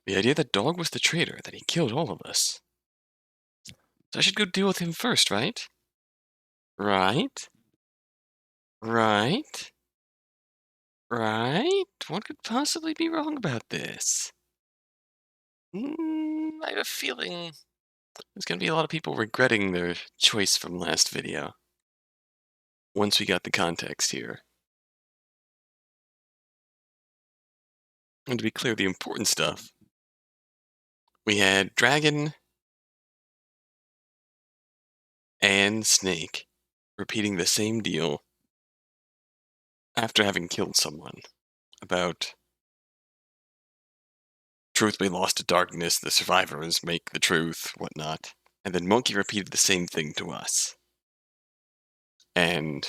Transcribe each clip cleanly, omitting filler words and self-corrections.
The idea that Dog was the traitor, that he killed all of us. So I should go deal with him first, right? Right? Right? Right? What could possibly be wrong about this? I have a feeling there's gonna be a lot of people regretting their choice from last video. Once we got the context here. And to be clear, the important stuff. We had Dragon and Snake repeating the same deal after having killed someone. About truth be lost to darkness, the survivors make the truth, whatnot. And then Monkey repeated the same thing to us. And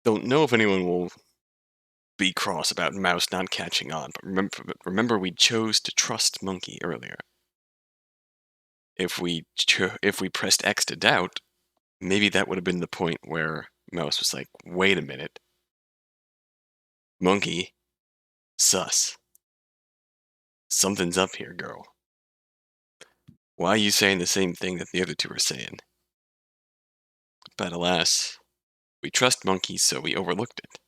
don't know if anyone will be cross about Mouse not catching on, but remember we chose to trust Monkey earlier. If we pressed X to doubt, maybe that would have been the point where Mouse was like, wait a minute. Monkey, sus. Something's up here, girl. Why are you saying the same thing that the other two are saying? But alas, we trust Monkey, so we overlooked it.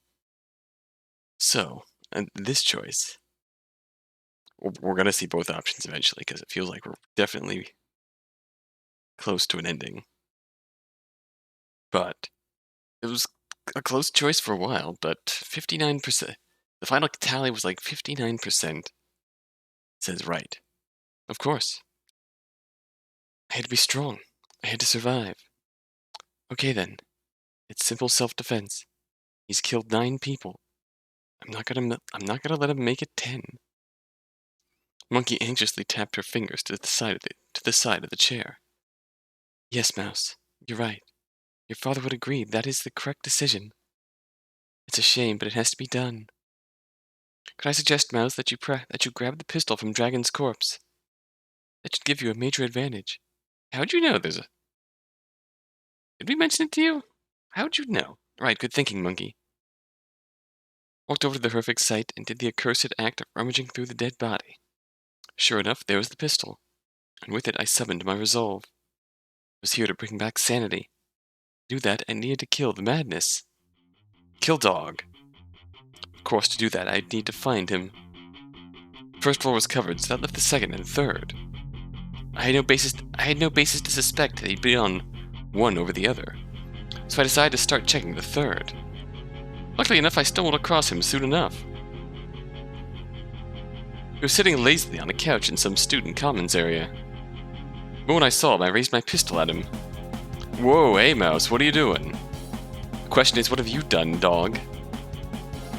So, and this choice, we're going to see both options eventually, because it feels like we're definitely close to an ending. But it was a close choice for a while, but 59%. The final tally was like 59% says right. Of course. I had to be strong. I had to survive. Okay then. It's simple self-defense. He's killed 9 people. I'm not gonna let him make it 10. Monkey anxiously tapped her fingers to the side of the chair. Yes, Mouse. You're right. Your father would agree. That is the correct decision. It's a shame, but it has to be done. Could I suggest, Mouse, that you grab the pistol from Dragon's corpse? That should give you a major advantage. How'd you know there's a... Did we mention it to you? How'd you know? Right, good thinking, Monkey. Walked over to the horrific sight and did the accursed act of rummaging through the dead body. Sure enough, there was the pistol, and with it I summoned my resolve. I was here to bring back sanity. To do that, I needed to kill the madness. Kill Dog. Of course, to do that, I'd need to find him. First floor was covered, so that left the second and third. I had no basis to suspect that he'd be on one over the other, so I decided to start checking the third. Luckily enough, I stumbled across him soon enough. He was sitting lazily on a couch in some student commons area. The moment I saw him, I raised my pistol at him. Whoa, hey Mouse, what are you doing? The question is, what have you done, dog?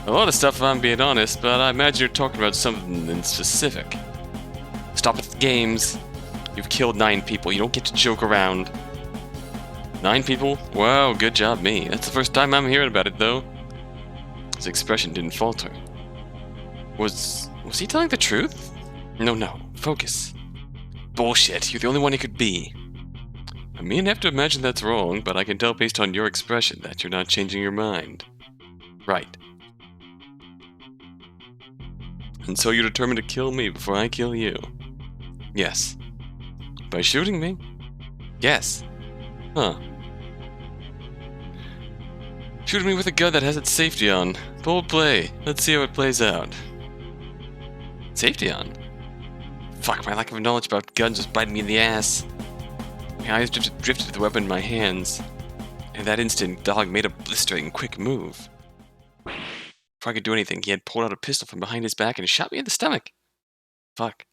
A lot of stuff, if I'm being honest, but I imagine you're talking about something specific. Stop with the games. You've killed 9 people, you don't get to joke around. 9 people? Wow, good job me. That's the first time I'm hearing about it, though. His expression didn't falter. Was he telling the truth? No, focus. Bullshit, you're the only one he could be. I mean, I have to imagine that's wrong, but I can tell based on your expression that you're not changing your mind. Right. And so you're determined to kill me before I kill you? Yes. By shooting me? Yes. Huh. Shooting me with a gun that has its safety on. Bold play. Let's see how it plays out. Safety on? Fuck, my lack of knowledge about guns was biting me in the ass. My eyes drifted to the weapon in my hands. In that instant, Dog made a blistering, quick move. Before I could do anything, he had pulled out a pistol from behind his back and shot me in the stomach. Fuck.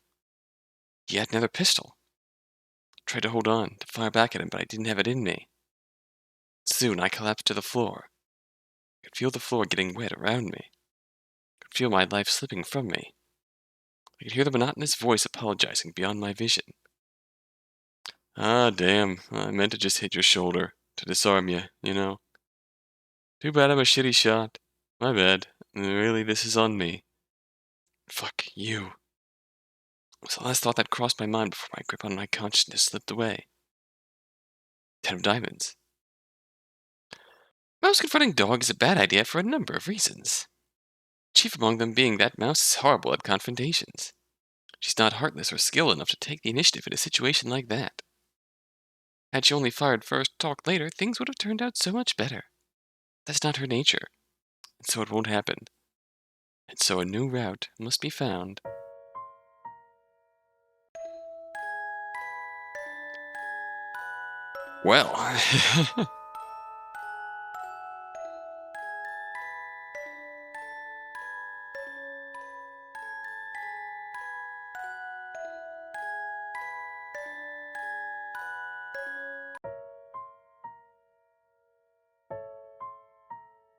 He had another pistol. I tried to hold on, to fire back at him, but I didn't have it in me. Soon, I collapsed to the floor. I could feel the floor getting wet around me. I could feel my life slipping from me. I could hear the monotonous voice apologizing beyond my vision. Ah, damn. I meant to just hit your shoulder, to disarm you, you know. Too bad I'm a shitty shot. My bad. Really, this is on me. Fuck you. It was the last thought that crossed my mind before my grip on my consciousness slipped away. 10 of diamonds. Mouse confronting Dog is a bad idea for a number of reasons. Chief among them being that Mouse is horrible at confrontations. She's not heartless or skilled enough to take the initiative in a situation like that. Had she only fired first, talked later, things would have turned out so much better. That's not her nature, and so it won't happen. And so a new route must be found. Well,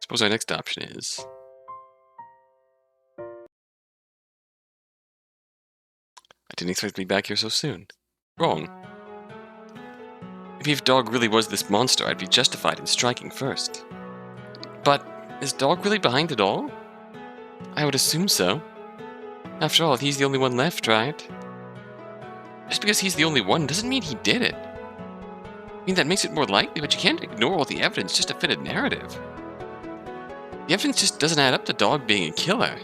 suppose our next option is... I didn't expect to be back here so soon. Wrong. Maybe if Dog really was this monster, I'd be justified in striking first. But is Dog really behind it all? I would assume so. After all, he's the only one left, right? Just because he's the only one doesn't mean he did it. I mean, that makes it more likely, but you can't ignore all the evidence just to fit a narrative. The evidence just doesn't add up to Dog being a killer.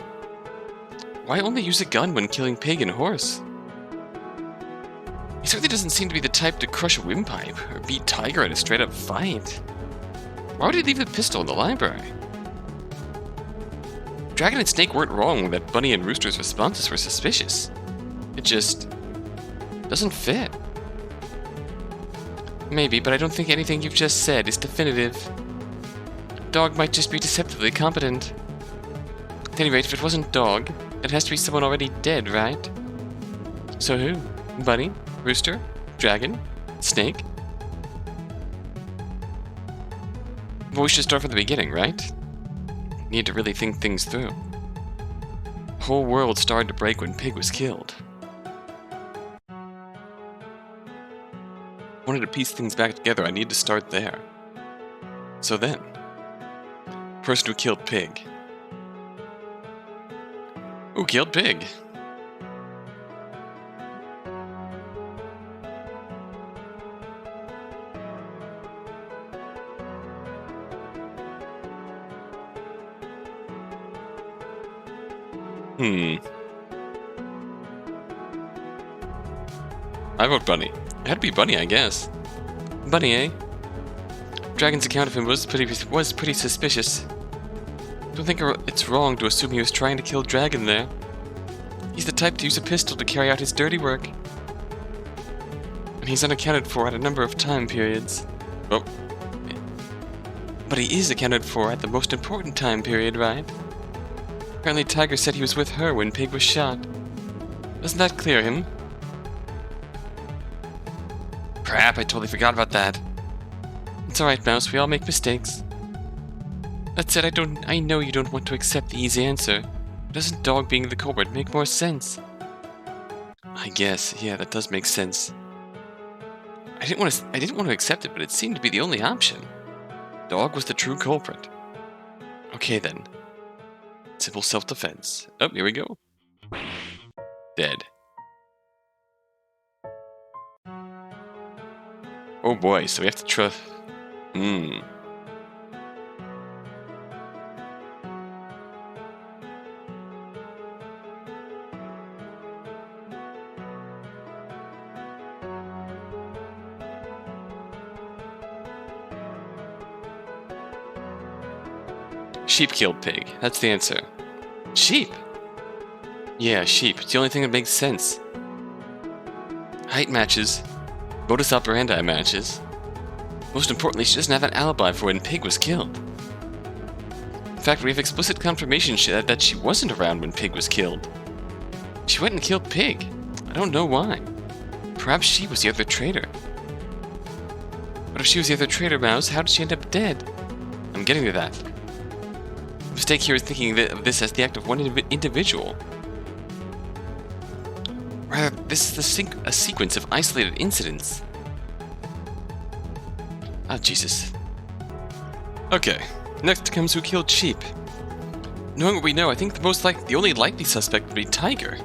Why only use a gun when killing pig and horse? He certainly doesn't seem to be the type to crush a windpipe or beat Tiger in a straight-up fight. Why would he leave the pistol in the library? Dragon and Snake weren't wrong that Bunny and Rooster's responses were suspicious. It just doesn't fit. Maybe, but I don't think anything you've just said is definitive. Dog might just be deceptively competent. At any rate, if it wasn't Dog, it has to be someone already dead, right? So who? Bunny? Rooster? Dragon? Snake? But we should start from the beginning, right? Need to really think things through. The whole world started to break when Pig was killed. Wanted to piece things back together, I need to start there. So then, person who killed Pig. Who killed Pig? I vote Bunny. It had to be Bunny, I guess. Bunny, eh? Dragon's account of him was pretty suspicious. Don't think it's wrong to assume he was trying to kill Dragon there. He's the type to use a pistol to carry out his dirty work. And he's unaccounted for at a number of time periods. Oh. But he is accounted for at the most important time period, right? Apparently Tiger said he was with her when Pig was shot. Doesn't that clear him? Crap, I totally forgot about that. It's alright, Mouse, we all make mistakes. That said, I know you don't want to accept the easy answer. Doesn't Dog being the culprit make more sense? I guess, yeah, that does make sense. I didn't want to accept it, but it seemed to be the only option. Dog was the true culprit. Okay then. Simple self-defense. Oh, here we go. Dead. Oh boy, so we have to trust... Sheep killed Pig. That's the answer. Sheep? Yeah, sheep. It's the only thing that makes sense. Height matches. Modus operandi matches. Most importantly, she doesn't have an alibi for when Pig was killed. In fact, we have explicit confirmation that she wasn't around when Pig was killed. She went and killed Pig. I don't know why. Perhaps she was the other traitor. But if she was the other traitor, Mouse, how did she end up dead? I'm getting to that. The mistake here is thinking of this as the act of one individual. Rather, this is a sequence of isolated incidents. Ah, Jesus. Okay, next comes who killed Sheep. Knowing what we know, I think the only likely suspect would be Tiger.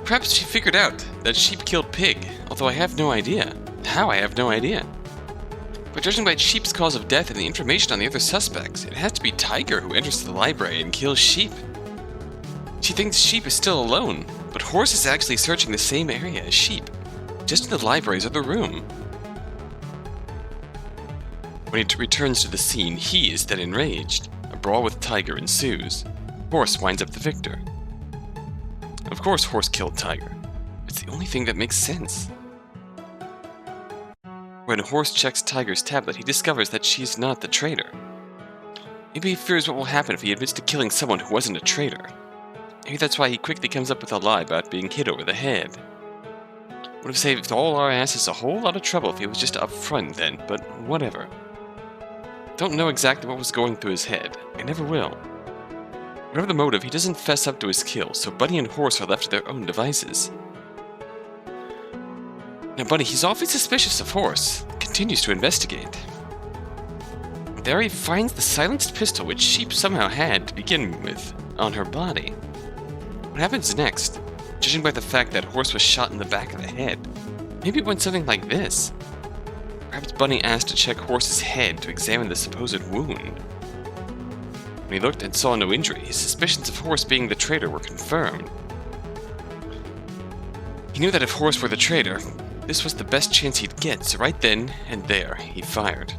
Perhaps she figured out that Sheep killed Pig, although I have no idea. How, I have no idea. But judging by Sheep's cause of death and the information on the other suspects, it has to be Tiger who enters the library and kills Sheep. She thinks Sheep is still alone, but Horse is actually searching the same area as Sheep, just in the library's other room. When he returns to the scene, he is then enraged. A brawl with Tiger ensues. Horse winds up the victor. Of course Horse killed Tiger. It's the only thing that makes sense. When Horse checks Tiger's tablet, he discovers that she's not the traitor. Maybe he fears what will happen if he admits to killing someone who wasn't a traitor. Maybe that's why he quickly comes up with a lie about being hit over the head. Would have saved all our asses a whole lot of trouble if he was just upfront then, but whatever. Don't know exactly what was going through his head. I never will. Whatever the motive, he doesn't fess up to his kill, so Bunny and Horse are left to their own devices. Now Bunny, he's awfully suspicious of Horse, continues to investigate. There he finds the silenced pistol which Sheep somehow had to begin with on her body. What happens next? Judging by the fact that Horse was shot in the back of the head, maybe it went something like this. Perhaps Bunny asked to check Horse's head to examine the supposed wound. When he looked and saw no injury, his suspicions of Horse being the traitor were confirmed. He knew that if Horse were the traitor, this was the best chance he'd get, so right then and there, he fired.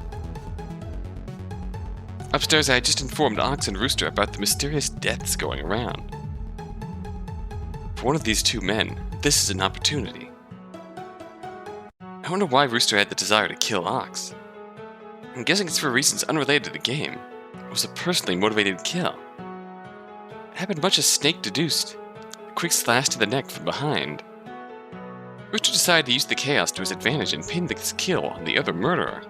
Upstairs, I had just informed Ox and Rooster about the mysterious deaths going around. For one of these two men, this is an opportunity. I wonder why Rooster had the desire to kill Ox. I'm guessing it's for reasons unrelated to the game. It was a personally motivated kill. It happened much as Snake deduced. A quick slash to the neck from behind. Rooster decided to use the chaos to his advantage and pin this kill on the other murderer.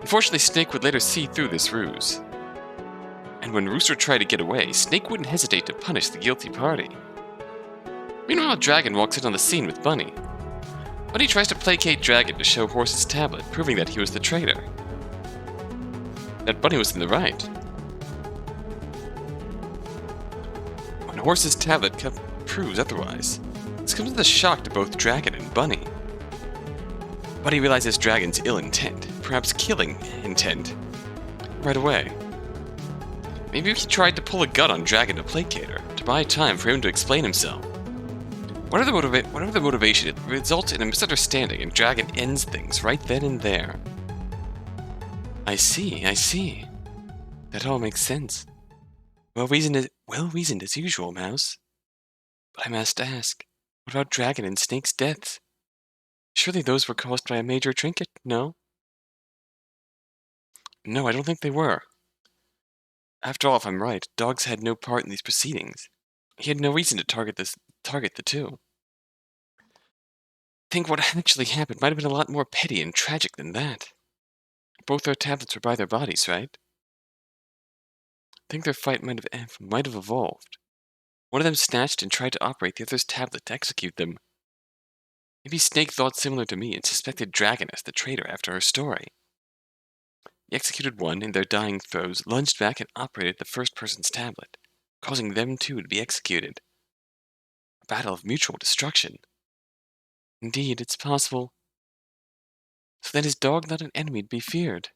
Unfortunately, Snake would later see through this ruse. And when Rooster tried to get away, Snake wouldn't hesitate to punish the guilty party. Meanwhile, Dragon walks in on the scene with Bunny. Bunny tries to placate Dragon to show Horse's tablet, proving that he was the traitor. That Bunny was in the right. When Horse's tablet proves otherwise, this comes as a shock to both Dragon and Bunny. Bunny realizes Dragon's ill intent, perhaps killing intent, right away. Maybe he tried to pull a gun on Dragon to placate her, to buy time for him to explain himself. Whatever the motivation, it results in a misunderstanding and Dragon ends things right then and there. I see. That all makes sense. Well reasoned as usual, Mouse. But I must ask, what about Dragon and Snake's deaths? Surely those were caused by a major trinket, no? No, I don't think they were. After all, if I'm right, Dogs had no part in these proceedings. He had no reason to target the two. I think what actually happened might have been a lot more petty and tragic than that. Both their tablets were by their bodies, right? I think their fight might have evolved. One of them snatched and tried to operate the other's tablet to execute them. Maybe Snake thought similar to me and suspected Dragon as the traitor after her story. He executed one in their dying throes, lunged back and operated the first person's tablet, causing them too to be executed. A battle of mutual destruction. Indeed, it's possible. So then is Dog not an enemy to be feared?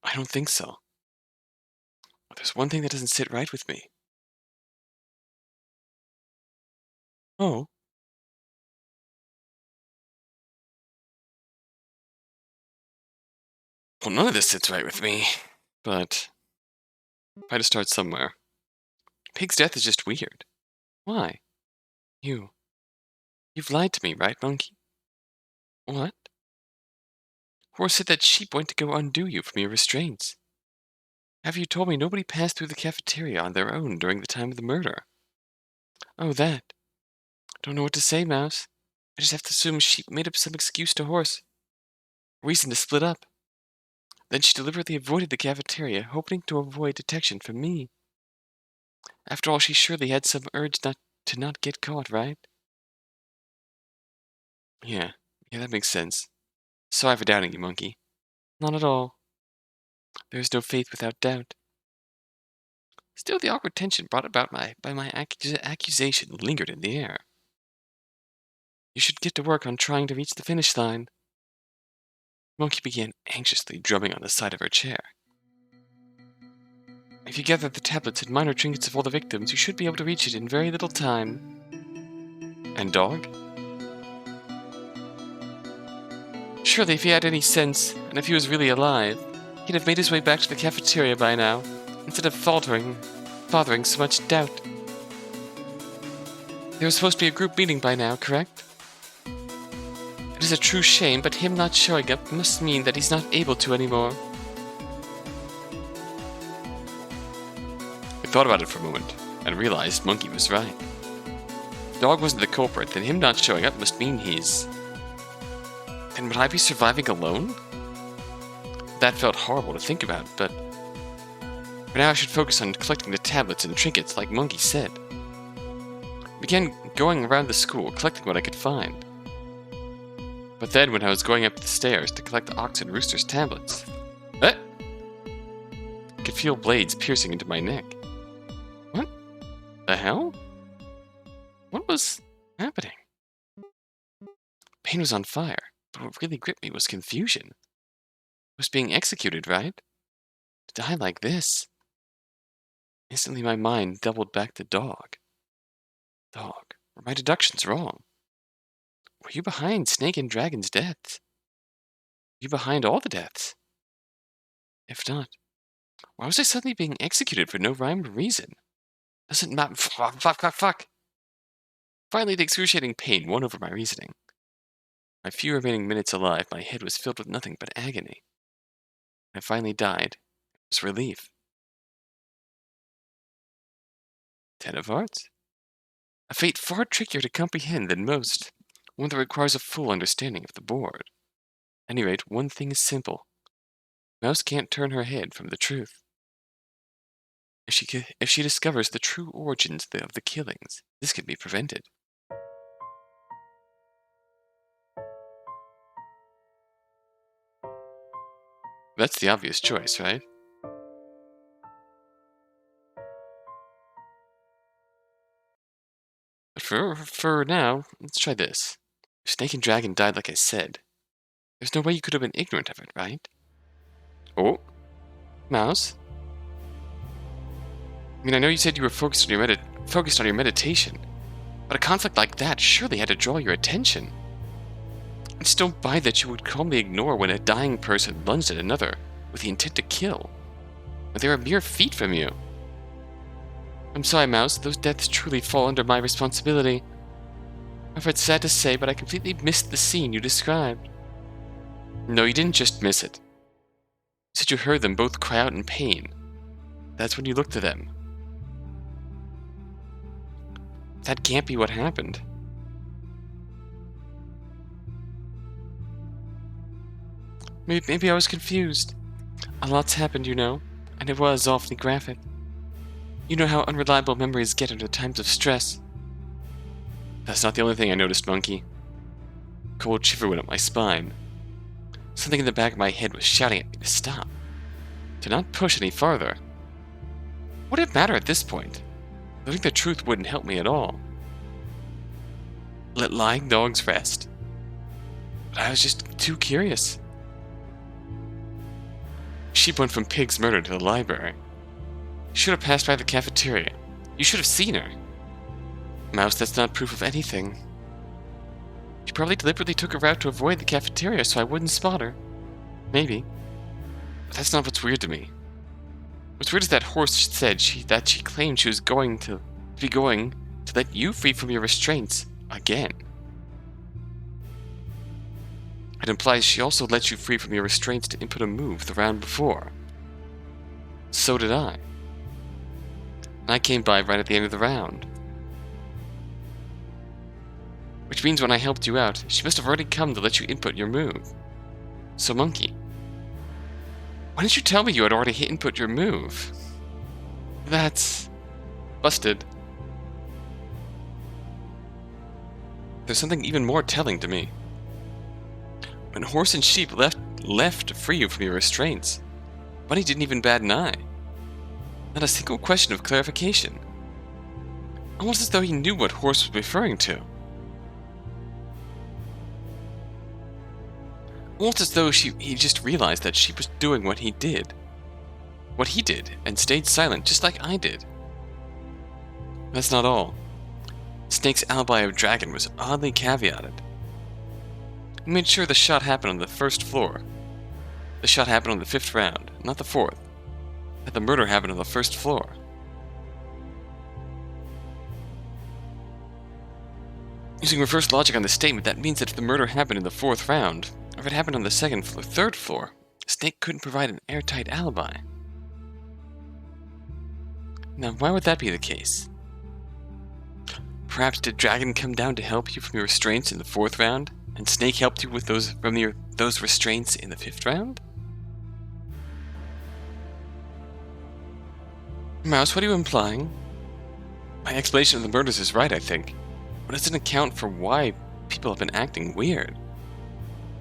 I don't think so. But there's one thing that doesn't sit right with me. Oh? Well, none of this sits right with me, but I had to start somewhere. Pig's death is just weird. Why? You've lied to me, right, Monkey? What? Horse said that Sheep went to go undo you from your restraints. Have you told me nobody passed through the cafeteria on their own during the time of the murder? Oh, that. Don't know what to say, Mouse. I just have to assume Sheep made up some excuse to Horse. Reason to split up. Then she deliberately avoided the cafeteria, hoping to avoid detection from me. After all, she surely had some urge to not get caught, right? Yeah, that makes sense. Sorry for doubting you, Monkey. Not at all. There is no faith without doubt. Still, the awkward tension brought about by my accusation lingered in the air. You should get to work on trying to reach the finish line. Monkey began anxiously drumming on the side of her chair. If you gather the tablets and minor trinkets of all the victims, you should be able to reach it in very little time. And Dog? Surely if he had any sense, and if he was really alive, he'd have made his way back to the cafeteria by now, instead of fathering so much doubt. There was supposed to be a group meeting by now, correct? It is a true shame, but him not showing up must mean that he's not able to anymore. I thought about it for a moment, and realized Monkey was right. If Dog wasn't the culprit, then him not showing up must mean he's... Then would I be surviving alone? That felt horrible to think about, but... For now I should focus on collecting the tablets and trinkets like Monkey said. I began going around the school, collecting what I could find. But then, when I was going up the stairs to collect Ox and Rooster's tablets... I could feel blades piercing into my neck. What the hell? What was happening? Pain was on fire, but what really gripped me was confusion. I was being executed, right? To die like this? Instantly my mind doubled back to Dog. Dog, were my deductions wrong? Were you behind Snake and Dragon's deaths? Were you behind all the deaths? If not, why was I suddenly being executed for no rhyme or reason? Doesn't matter. Fuck. Finally, the excruciating pain won over my reasoning. My few remaining minutes alive, my head was filled with nothing but agony. I finally died. It was relief. 10 of Hearts? A fate far trickier to comprehend than most, one that requires a full understanding of the board. At any rate, one thing is simple. Mouse can't turn her head from the truth. If she discovers the true origins of the killings, this can be prevented. That's the obvious choice, right? But for now, let's try this. If Snake and Dragon died like I said, there's no way you could have been ignorant of it, right? Oh, Mouse? I mean, I know you said you were focused on your meditation, but a conflict like that surely had to draw your attention. I just don't buy that you would calmly ignore when a dying person lunged at another with the intent to kill, when they were mere feet from you. I'm sorry, Mouse, those deaths truly fall under my responsibility. However, it's sad to say, but I completely missed the scene you described. No, you didn't just miss it. You said you heard them both cry out in pain. That's when you looked to them. That can't be what happened. Maybe I was confused. A lot's happened, you know, and it was awfully graphic. You know how unreliable memories get under times of stress. That's not the only thing I noticed, Monkey. A cold shiver went up my spine. Something in the back of my head was shouting at me to stop, to not push any farther. What did it matter at this point? Knowing the truth wouldn't help me at all. Let lying dogs rest. But I was just too curious. Sheep went from Pig's murder to the library. You should have passed by the cafeteria. You should have seen her. Mouse, that's not proof of anything. She probably deliberately took a route to avoid the cafeteria so I wouldn't spot her. Maybe. But that's not what's weird to me. What's weird is that horse said that she claimed she was going to let you free from your restraints again. It implies she also let you free from your restraints to input a move the round before. So did I. And I came by right at the end of the round. Which means when I helped you out, she must have already come to let you input your move. So Monkey, why didn't you tell me you had already input your move? That's... busted. There's something even more telling to me. When Horse and Sheep left to free you from your restraints, Bunny didn't even bat an eye. Not a single question of clarification. Almost as though he knew what Horse was referring to. Almost as though he just realized that she was doing what he did, and stayed silent just like I did. That's not all. Snake's alibi of Dragon was oddly caveated. He made sure the shot happened on the first floor. The shot happened on the 5th round, not the 4th. That the murder happened on the first floor. Using reverse logic on this statement, that means that if the murder happened in the 4th round, or if it happened on the 2nd floor, 3rd floor, Snake couldn't provide an airtight alibi. Now, why would that be the case? Perhaps did Dragon come down to help you from your restraints in the 4th round, and Snake helped you with those restraints in the 5th round? Mouse, what are you implying? My explanation of the murders is right, I think, but it doesn't account for why people have been acting weird.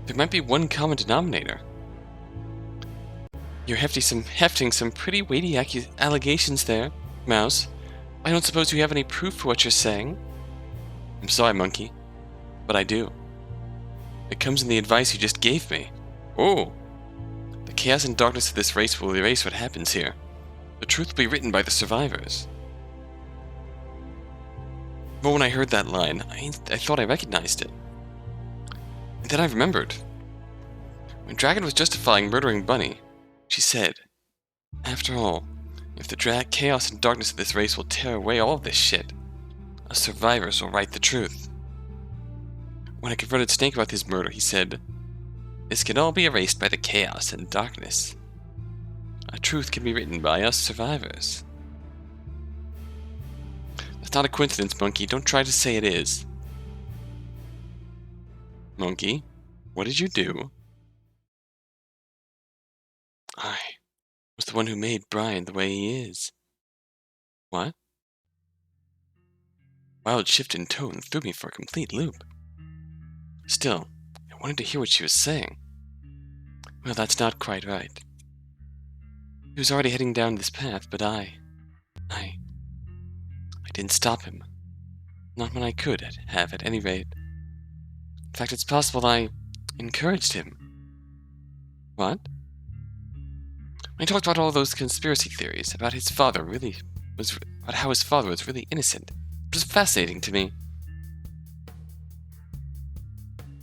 There might be one common denominator. You're hefting some pretty weighty allegations there, Mouse. I don't suppose you have any proof for what you're saying? I'm sorry, Monkey, but I do. It comes in the advice you just gave me. Oh! The chaos and darkness of this race will erase what happens here. The truth will be written by the survivors. But when I heard that line, I thought I recognized it. And then I remembered. When Dragon was justifying murdering Bunny, she said, "After all, if the chaos and darkness of this race will tear away all of this shit, us survivors will write the truth." When I confronted Snake about his murder, he said, "This can all be erased by the chaos and darkness. A truth can be written by us survivors." That's not a coincidence, Monkey. Don't try to say it is. Monkey, what did you do? I was the one who made Brian the way he is. What? Wild shift in tone threw me for a complete loop. Still, I wanted to hear what she was saying. Well, that's not quite right. He was already heading down this path, but I didn't stop him. Not when I could have, at any rate. In fact, it's possible I encouraged him. What? I talked about all those conspiracy theories, about how his father was really innocent. It was fascinating to me.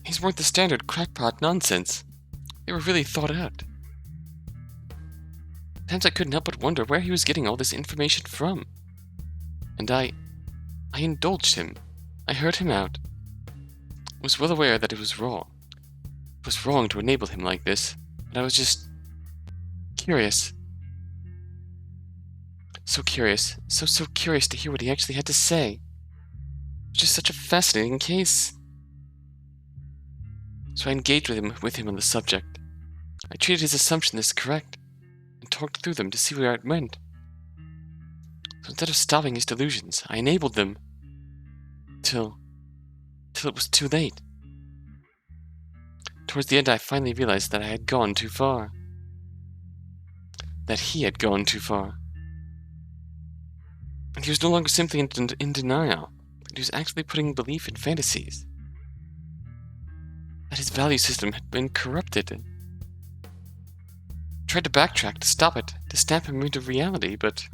These weren't the standard crackpot nonsense. They were really thought out. Sometimes I couldn't help but wonder where he was getting all this information from. And I indulged him. I heard him out. I was well aware that it was wrong. It was wrong to enable him like this, but I was just curious. So curious. So curious to hear what he actually had to say. It was just such a fascinating case. So I engaged with him on the subject. I treated his assumptions as correct, and talked through them to see where it went. So instead of stopping his delusions, I enabled them till it was too late. Towards the end, I finally realized that I had gone too far. That he had gone too far. And he was no longer simply in denial, but he was actually putting belief in fantasies. That his value system had been corrupted. I tried to backtrack, to stop it, to snap him into reality, but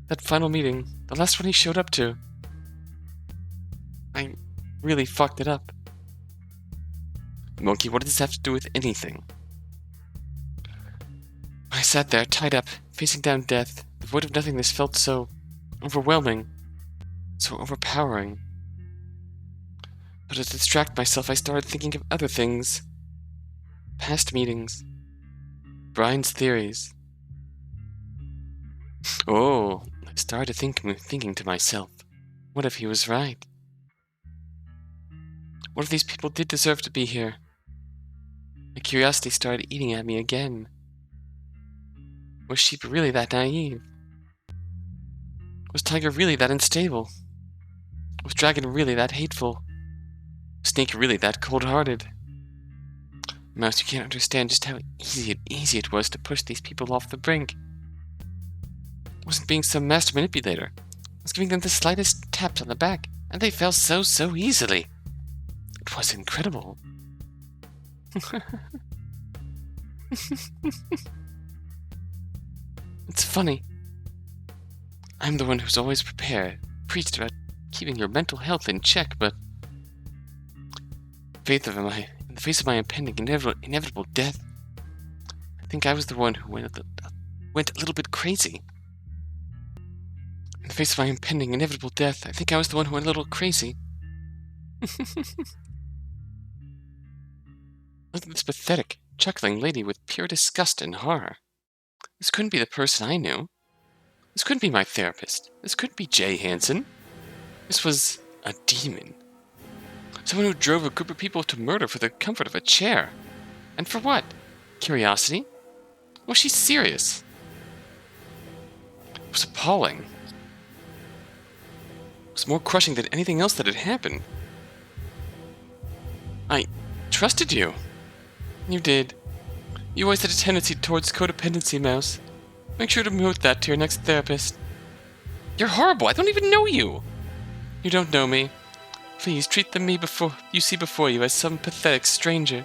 that final meeting, the last one he showed up to, I really fucked it up. Monkey, what does this have to do with anything? I sat there, tied up, facing down death. The void of nothingness felt so overwhelming, so overpowering. But to distract myself, I started thinking of other things. Past meetings. Brian's theories. Oh, I started thinking to myself, what if he was right? What if these people did deserve to be here? My curiosity started eating at me again. Was Sheep really that naive? Was Tiger really that unstable? Was Dragon really that hateful? Was Snake really that cold-hearted? Mouse, you can't understand just how easy it was to push these people off the brink. I wasn't being some master manipulator. I was giving them the slightest taps on the back, and they fell so easily. It It was incredible. It's funny. I'm the one who's always preached about keeping your mental health in check, but in the face of my impending inevitable death, I think I was the one who went a little bit crazy. In the face of my impending inevitable death, I think I was the one who went a little crazy. Look at this pathetic, chuckling lady with pure disgust and horror. This couldn't be the person I knew. This couldn't be my therapist. This couldn't be Jay Hansen. This was a demon. Someone who drove a group of people to murder for the comfort of a chair. And for what? Curiosity? Was she serious? It was appalling. It was more crushing than anything else that had happened. I trusted you. You did. You always had a tendency towards codependency, Mouse. Make sure to promote that to your next therapist. You're horrible. I don't even know you. You don't know me. Please treat me before you see before you as some pathetic stranger.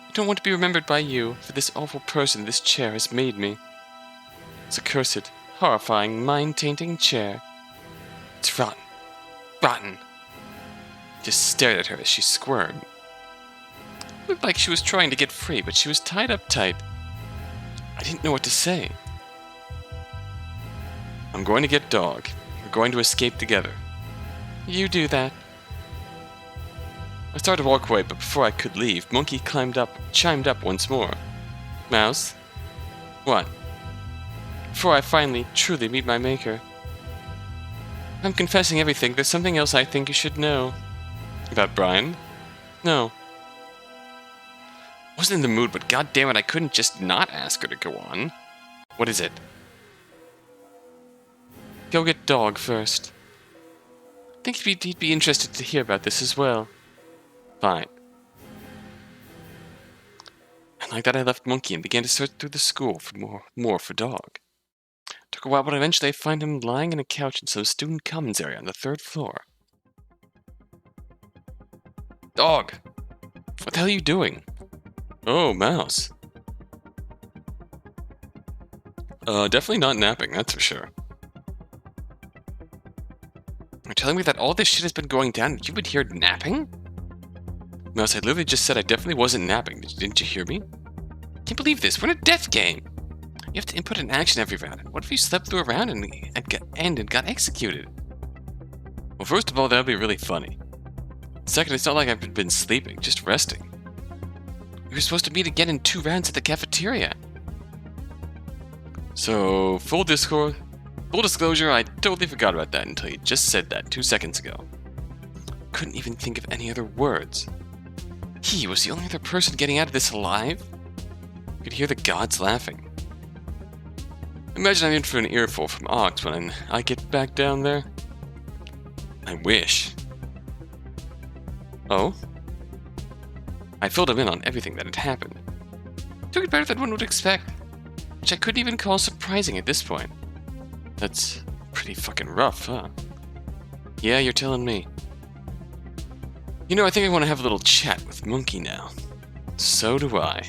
I don't want to be remembered by you for this awful person this chair has made me. It's a cursed, horrifying, mind-tainting chair. It's rotten. Rotten. I just stared at her as she squirmed. It looked like she was trying to get free, but she was tied up tight. I didn't know what to say. I'm going to get Dog. We're going to escape together. You do that. I started to walk away, but before I could leave, Monkey chimed up once more. Mouse? What? Before I finally, truly meet my maker. I'm confessing everything. There's something else I think you should know. About Brian? No. I wasn't in the mood, but goddammit, I couldn't just not ask her to go on. What is it? Go get Dog first. I think he'd be interested to hear about this as well. Fine. And like that, I left Monkey and began to search through the school for more for Dog. It took a while, but eventually I find him lying on a couch in some student commons area on the 3rd floor. Dog! What the hell are you doing? Oh, Mouse. Definitely not napping, that's for sure. You're telling me that all this shit has been going down and you've been here napping? Mouse, I literally just said I definitely wasn't napping. Didn't you hear me? Can't believe this. We're in a death game. You have to input an action every round. And what if you slept through a round and got executed? Well, first of all, that would be really funny. Second, it's not like I've been sleeping, just resting. We were supposed to meet again in 2 rounds at the cafeteria. So, full disclosure, I totally forgot about that until you just said that 2 seconds ago. Couldn't even think of any other words. He was the only other person getting out of this alive? Could hear the gods laughing. Imagine I'm in for an earful from Ox when I get back down there. I wish. Oh? I filled him in on everything that had happened. Took it better than one would expect, which I couldn't even call surprising at this point. That's pretty fucking rough, huh? Yeah, you're telling me. You know, I think I want to have a little chat with Monkey now. So do I.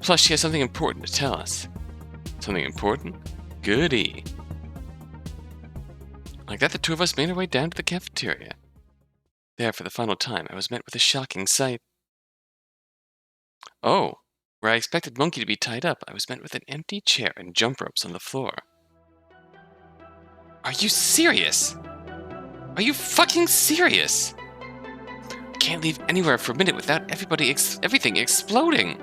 Plus, she has something important to tell us. Something important? Goody. Like that, the 2 of us made our way down to the cafeteria. There, for the final time, I was met with a shocking sight. Oh, where I expected Monkey to be tied up, I was met with an empty chair and jump ropes on the floor. Are you serious? Are you fucking serious? I can't leave anywhere for a minute without everything exploding.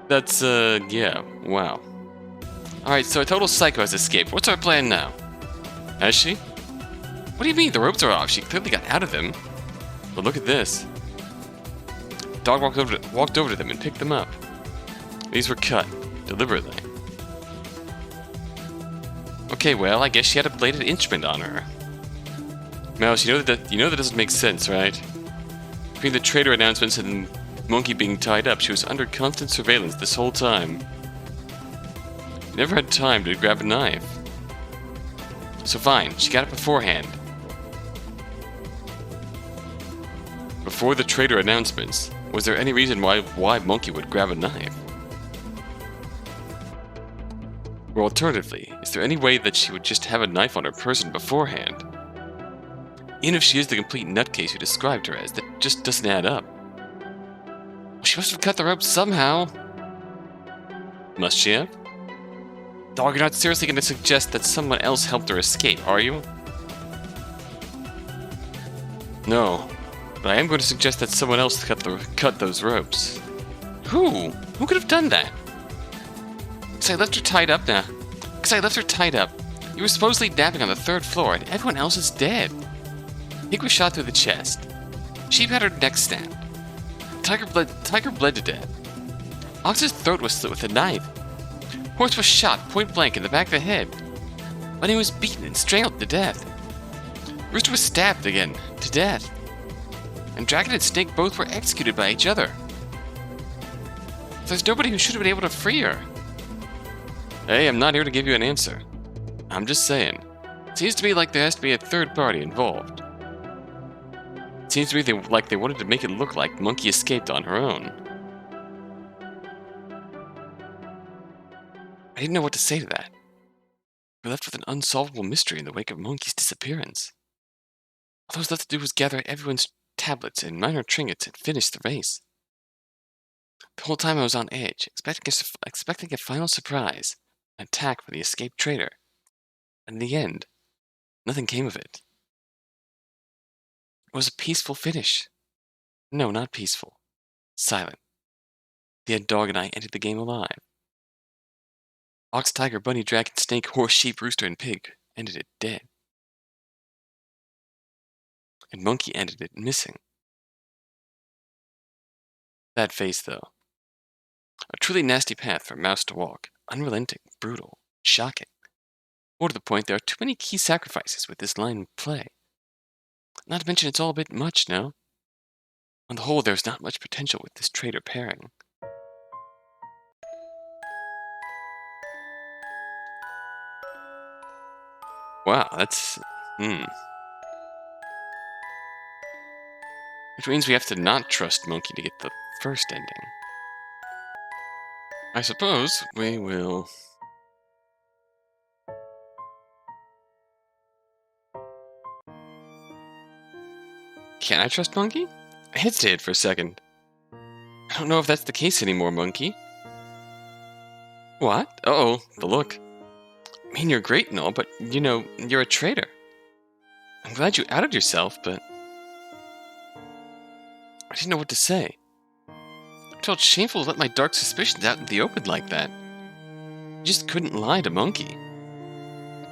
That's, yeah, wow. Alright, so a total psycho has escaped. What's our plan now? Has she? What do you mean? The ropes are off. She clearly got out of them. But look at this. Dog walked over to them and picked them up. These were cut, deliberately. Okay, well, I guess she had a bladed instrument on her. Mouse, you know that doesn't make sense, right? Between the traitor announcements and Monkey being tied up, she was under constant surveillance this whole time. She never had time to grab a knife. So fine, she got it beforehand. before the traitor announcements, was there any reason why Monkey would grab a knife? Or alternatively, is there any way that she would just have a knife on her person beforehand? Even if she is the complete nutcase you described her as, that just doesn't add up. She must have cut the rope somehow. Must she have? Dog, you're not seriously going to suggest that someone else helped her escape, are you? No, but I am going to suggest that someone else cut those ropes. Who? Who could have done that? Because I left her tied up now. You were supposedly napping on the 3rd floor, and everyone else is dead. Pig was shot through the chest. Sheep had her neck snapped. Tiger bled to death. Ox's throat was slit with a knife. Horse was shot point blank in the back of the head. Bunny was beaten and strangled to death. Rooster was stabbed again, to death. And Dragon and Snake both were executed by each other. There's nobody who should have been able to free her. Hey, I'm not here to give you an answer. I'm just saying. It seems to me like there has to be a third party involved. It seems to me like they wanted to make it look like Monkey escaped on her own. I didn't know what to say to that. We're left with an unsolvable mystery in the wake of Monkey's disappearance. All I was left to do was gather everyone's tablets and minor trinkets and finish the race. The whole time I was on edge, expecting a final surprise, an attack from the escaped traitor. And in the end, nothing came of it. It was a peaceful finish. No, not peaceful. Silent. The dead dog and I ended the game alive. Ox, tiger, bunny, dragon, snake, horse, sheep, rooster, and pig ended it dead. And Monkey ended it missing. That face, though. A truly nasty path for a mouse to walk. Unrelenting, brutal, shocking. More to the point, there are too many key sacrifices with this line of play. Not to mention it's all a bit much, no? On the whole, there's not much potential with this traitor pairing. Wow, that's... Which means we have to not trust Monkey to get the first ending. I suppose we will... Can I trust Monkey? I hesitated for a second. I don't know if that's the case anymore, Monkey. What? Uh-oh, the look. I mean, you're great and all, but, you know, you're a traitor. I'm glad you outed yourself, but... I didn't know what to say. It felt shameful to let my dark suspicions out in the open like that. I just couldn't lie to Monkey.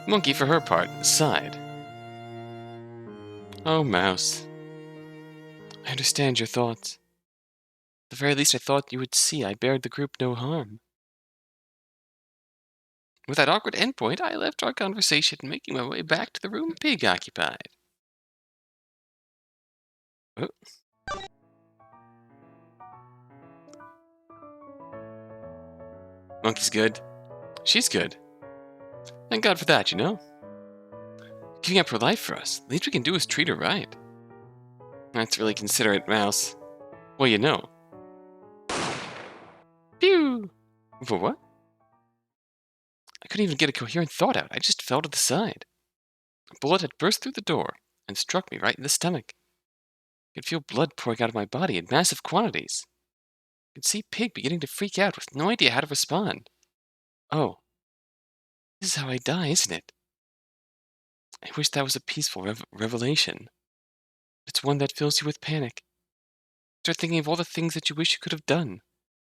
Monkey, for her part, sighed. Oh, Mouse. I understand your thoughts. At the very least, I thought you would see I bared the group no harm. With that awkward endpoint, I left our conversation, making my way back to the room Pig occupied. Oh. Monkey's good. She's good. Thank God for that, you know? Giving up her life for us. The least we can do is treat her right. That's really considerate, Mouse. Well, you know. Pew! For what? I couldn't even get a coherent thought out. I just fell to the side. A bullet had burst through the door and struck me right in the stomach. I could feel blood pouring out of my body in massive quantities. I could see Pig beginning to freak out with no idea how to respond. Oh. This is how I die, isn't it? I wish that was a peaceful revelation. It's one that fills you with panic. Start thinking of all the things that you wish you could have done,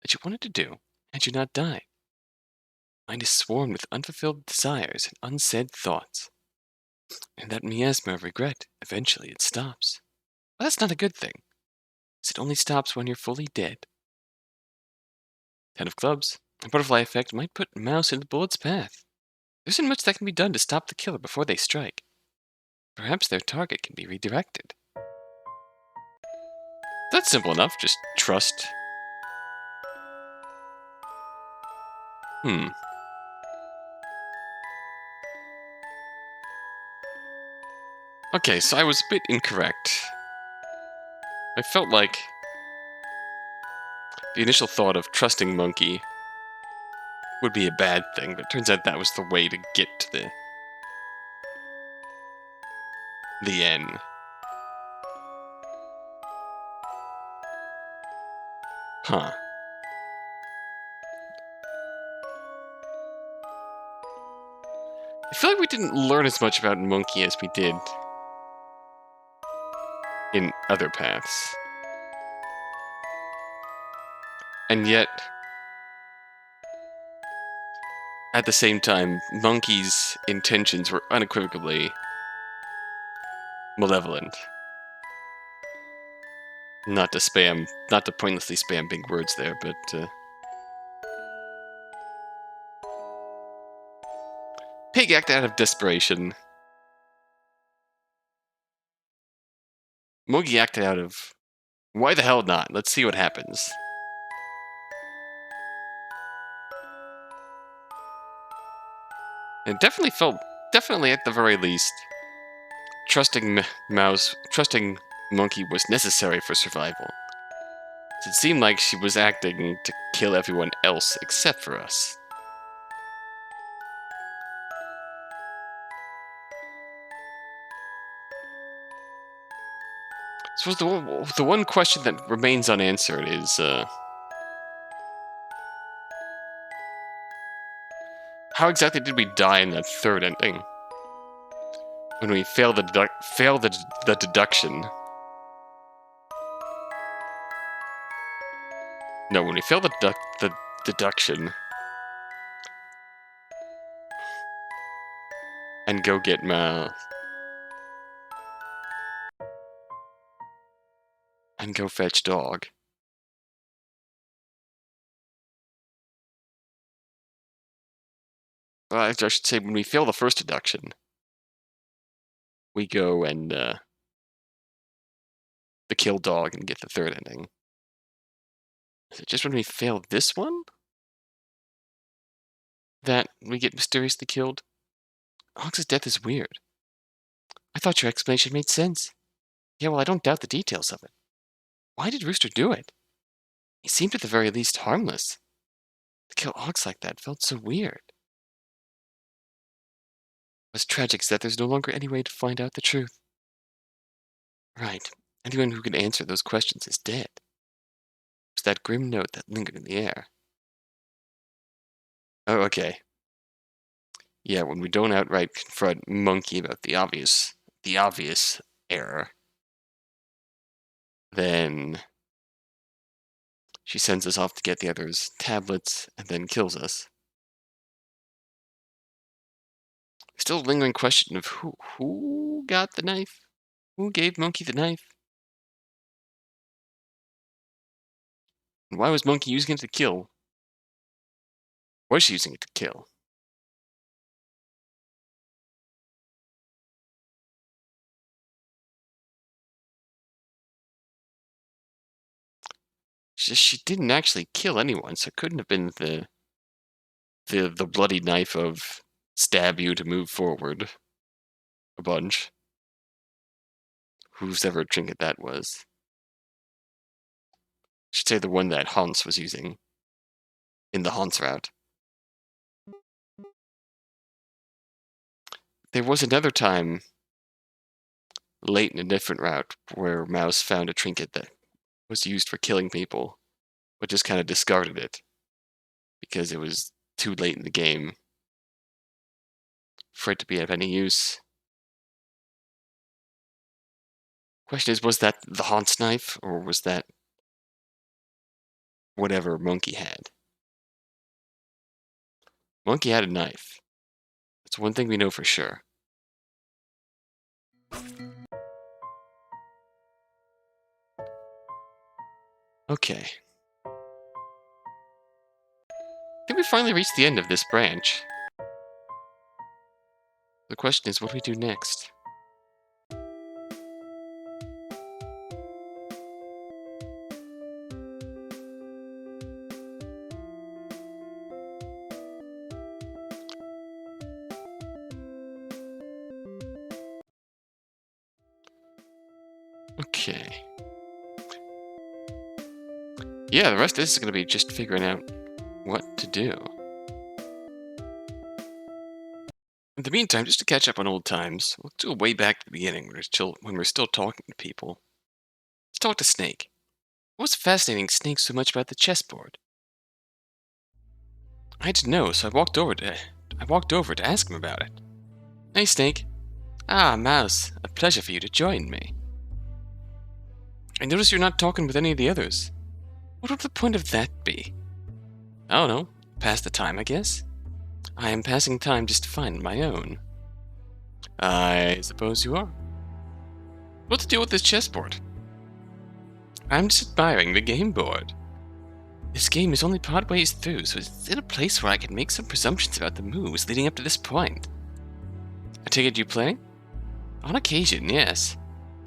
that you wanted to do, had you not died. Mind is swarmed with unfulfilled desires and unsaid thoughts. And that miasma of regret, eventually it stops. But that's not a good thing, because it only stops when you're fully dead. 10 of clubs. A butterfly effect might put a mouse in the bullet's path. There isn't much that can be done to stop the killer before they strike. Perhaps their target can be redirected. That's simple enough, just trust. Okay, so I was a bit incorrect. I felt like the initial thought of trusting Monkey would be a bad thing, but it turns out that was the way to get to the end. Huh. I feel like we didn't learn as much about Monkey as we did in other paths. And yet, at the same time, Monkey's intentions were unequivocally malevolent. Not to pointlessly spam big words there, but Pig acted out of desperation. Monkey acted out of, why the hell not? Let's see what happens. It definitely at the very least, trusting Monkey was necessary for survival. It seemed like she was acting to kill everyone else except for us. So the one question that remains unanswered is, how exactly did we die in that third ending? When we fail the deduction. No, when we fail the deduction and go get and go fetch dog. I should say when we fail the first deduction, we go and the kill dog and get the third ending. Is it just when we fail this one that we get mysteriously killed? Hogs's death is weird. I thought your explanation made sense. Yeah, well, I don't doubt the details of it. Why did Rooster do it? He seemed at the very least harmless. To kill Hogs like that felt so weird. What's tragic is that there's no longer any way to find out the truth. Right. Anyone who can answer those questions is dead. It was that grim note that lingered in the air. Oh, okay. Yeah, when we don't outright confront Monkey about the obvious error, then she sends us off to get the others' tablets and then kills us. Still a lingering question of who got the knife? Who gave Monkey the knife? And why was Monkey using it to kill? Was she using it to kill? She didn't actually kill anyone, so it couldn't have been the bloody knife of stab you to move forward a bunch. Whose ever trinket that was. I should say the one that Hans was using in the Hans route. There was another time late in a different route where Mouse found a trinket that was used for killing people, but just kind of discarded it because it was too late in the game for it to be of any use. Question is, was that the Hans knife, or was that whatever Monkey had? Monkey had a knife. That's one thing we know for sure. Okay. I think we finally reached the end of this branch. The question is, what do we do next? Okay. Yeah, the rest of this is going to be just figuring out what to do. In the meantime, just to catch up on old times, we'll do a way back to the beginning when we're still talking to people. Let's talk to Snake. What was fascinating Snake so much about the chessboard? I didn't know, so I walked over to ask him about it. Hey, Snake. Ah, Mouse. A pleasure for you to join me. I notice you're not talking with any of the others. What would the point of that be? I don't know. Pass the time, I guess. I am passing time just to find my own. I suppose you are. What's the deal with this chessboard? I'm just admiring the game board. This game is only part ways through, so it's in a place where I can make some presumptions about the moves leading up to this point. I take it you play? On occasion, yes.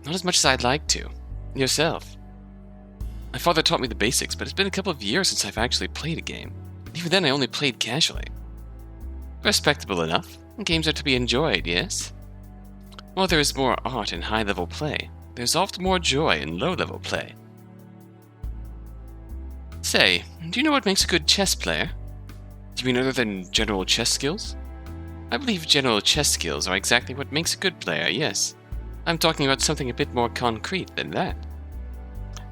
Not as much as I'd like to. Yourself? My father taught me the basics, but it's been a couple of years since I've actually played a game. Even then, I only played casually. Respectable enough. Games are to be enjoyed, yes? While there is more art in high-level play, there's often more joy in low-level play. Say, do you know what makes a good chess player? Do you mean other than general chess skills? I believe general chess skills are exactly what makes a good player, yes. I'm talking about something a bit more concrete than that.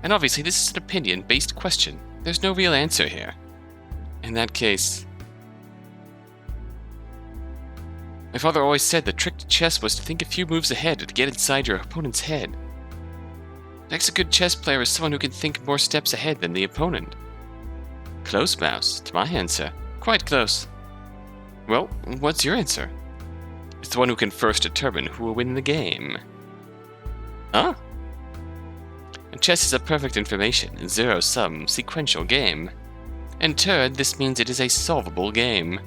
And obviously this is an opinion-based question. There's no real answer here. In that case... My father always said the trick to chess was to think a few moves ahead to get inside your opponent's head. Next, a good chess player is someone who can think more steps ahead than the opponent. Close, Mouse, to my answer. Quite close. Well, what's your answer? It's the one who can first determine who will win the game. Huh? And chess is a perfect information and zero-sum sequential game. In turn, this means it is a solvable game.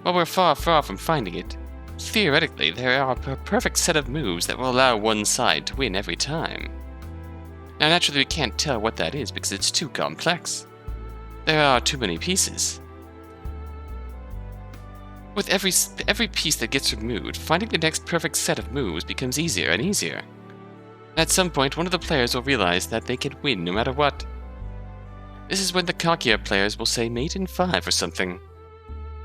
While we're far from finding it, theoretically there are a perfect set of moves that will allow one side to win every time. Now naturally we can't tell what that is because it's too complex. There are too many pieces. With every piece that gets removed, finding the next perfect set of moves becomes easier and easier. At some point, one of the players will realize that they can win no matter what. This is when the cockier players will say mate in 5 or something.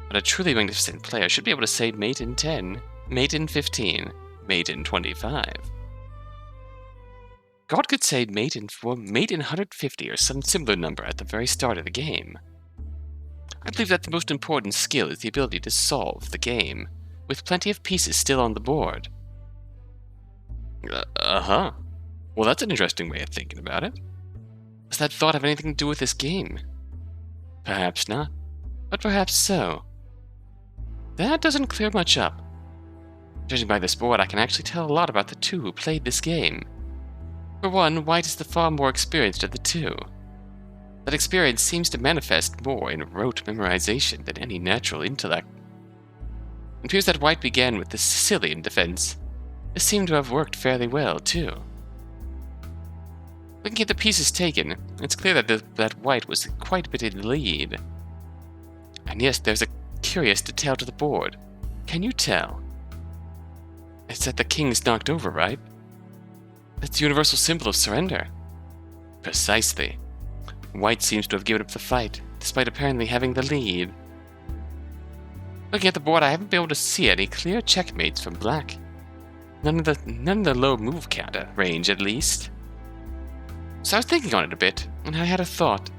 But a truly magnificent player should be able to say mate in 10, mate in 15, mate in 25. God could say mate in 150 or some similar number at the very start of the game. I believe that the most important skill is the ability to solve the game, with plenty of pieces still on the board. Uh-huh. Well, that's an interesting way of thinking about it. Does that thought have anything to do with this game? Perhaps not, but perhaps so. That doesn't clear much up. Judging by this board, I can actually tell a lot about the two who played this game. For one, White is the far more experienced of the two. That experience seems to manifest more in rote memorization than any natural intellect. It appears that White began with the Sicilian defense. This seemed to have worked fairly well, too. Looking at the pieces taken, it's clear that White was quite a bit in the lead. And yes, there's a curious detail to the board. Can you tell? It's that the king's knocked over, right? That's the universal symbol of surrender. Precisely. White seems to have given up the fight, despite apparently having the lead. Looking at the board, I haven't been able to see any clear checkmates from Black. None in the low move counter range, at least. So I was thinking on it a bit, and I had a thought.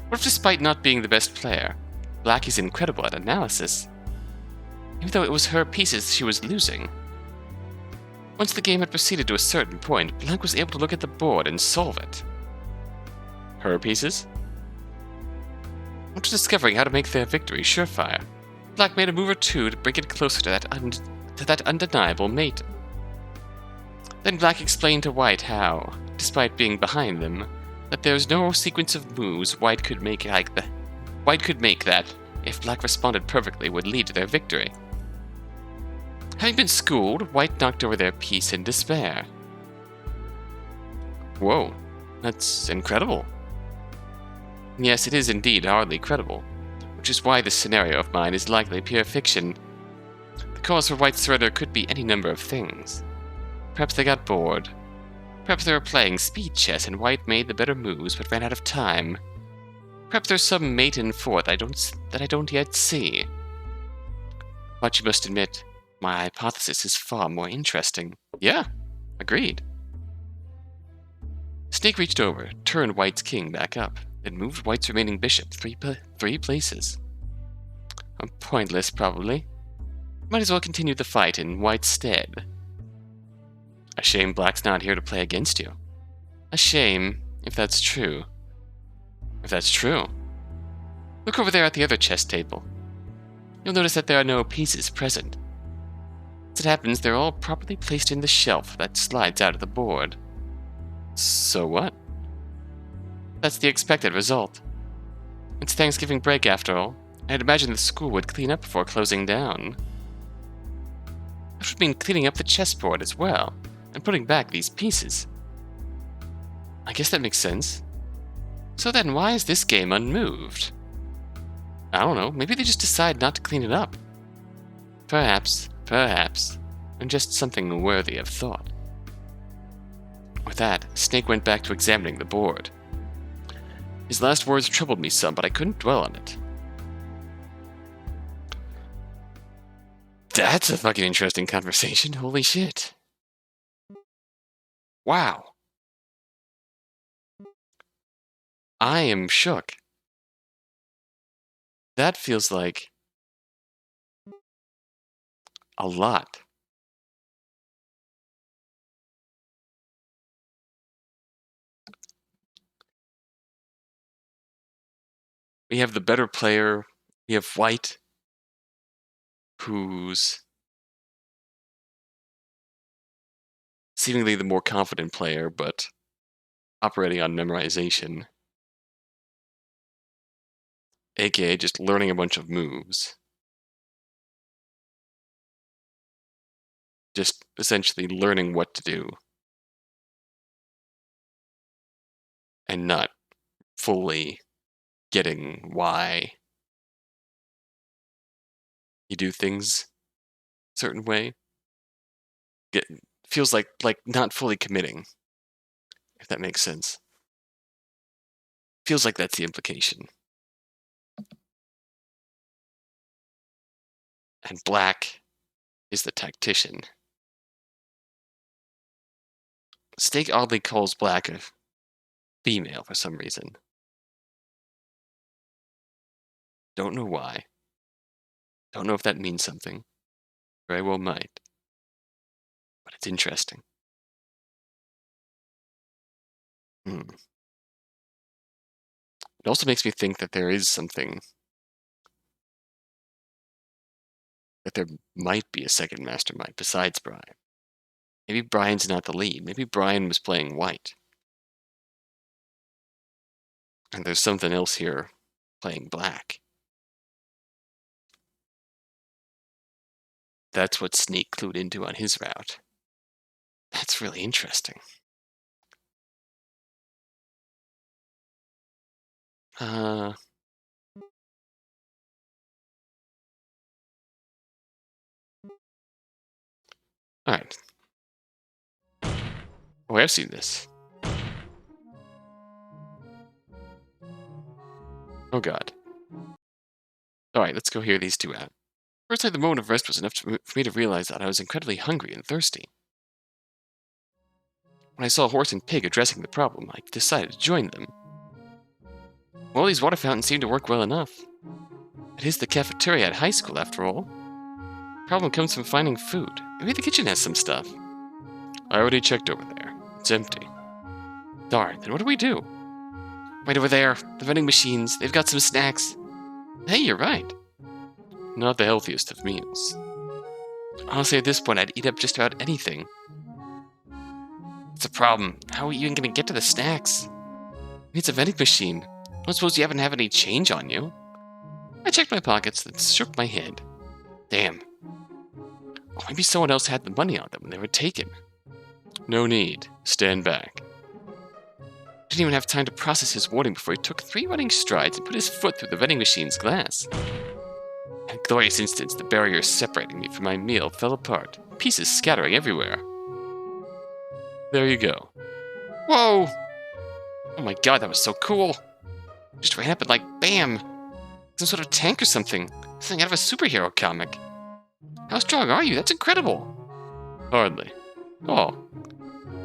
What if, despite not being the best player, Black is incredible at analysis? Even though it was her pieces she was losing. Once the game had proceeded to a certain point, Black was able to look at the board and solve it. Her pieces? After discovering how to make their victory surefire, Black made a move or two to bring it closer to that undeniable mate. Then Black explained to White how, despite being behind them, that there was no sequence of moves White could make that, if Black responded perfectly, would lead to their victory. Having been schooled, White knocked over their piece in despair. Whoa, that's incredible. Yes, it is indeed hardly credible, which is why this scenario of mine is likely pure fiction. The cause for White's surrender could be any number of things. Perhaps they got bored. Perhaps they were playing speed chess and White made the better moves but ran out of time. Perhaps there's some mate in fourth that I don't yet see. But you must admit, my hypothesis is far more interesting. Yeah, agreed. Snake reached over, turned White's king back up, then moved White's remaining bishop three places. Pointless, probably. Might as well continue the fight in White's stead. A shame Black's not here to play against you. A shame, if that's true. If that's true. Look over there at the other chess table. You'll notice that there are no pieces present. As it happens, they're all properly placed in the shelf that slides out of the board. So what? That's the expected result. It's Thanksgiving break, after all. I'd imagine the school would clean up before closing down. That would mean cleaning up the chessboard as well, and putting back these pieces. I guess that makes sense. So then, why is this game unmoved? I don't know, maybe they just decide not to clean it up. Perhaps, and just something worthy of thought. With that, Snake went back to examining the board. His last words troubled me some, but I couldn't dwell on it. That's a fucking interesting conversation, holy shit. Wow. I am shook. That feels like a lot. We have the better player. We have White, who's seemingly the more confident player, but operating on memorization. AKA just learning a bunch of moves. Just essentially learning what to do. And not fully getting why you do things a certain way. Feels like not fully committing, if that makes sense. Feels like that's the implication. And Black is the tactician. Snake oddly calls Black a female for some reason. Don't know why. Don't know if that means something. Very well might. But it's interesting. It also makes me think that there is something, that there might be a second mastermind besides Brian. Maybe Brian's not the lead. Maybe Brian was playing White. And there's something else here playing Black. That's what Snake clued into on his route. That's really interesting. Alright. Oh, I've seen this. Oh god. Alright, let's go hear these two out. Firstly, the moment of rest was enough for me to realize that I was incredibly hungry and thirsty. When I saw Horse and Pig addressing the problem, I decided to join them. Well, these water fountains seem to work well enough. It is the cafeteria at high school, after all. Problem comes from finding food. Maybe the kitchen has some stuff. I already checked over there. It's empty. Darn, then what do we do? Right over there, the vending machines. They've got some snacks. Hey, you're right. Not the healthiest of meals. Honestly, at this point, I'd eat up just about anything. It's a problem. How are you even going to get to the snacks? It's a vending machine. I don't suppose you haven't have any change on you. I checked my pockets, then shook my head. Damn. Oh, maybe someone else had the money on them when they were taken. No need. Stand back. Didn't even have time to process his warning before he took 3 running strides and put his foot through the vending machine's glass. In a glorious instant, the barrier separating me from my meal fell apart, pieces scattering everywhere. There you go. Whoa! Oh my god, that was so cool! Just ran up and like, bam! Some sort of tank or something. Something out of a superhero comic. How strong are you? That's incredible! Hardly. Oh.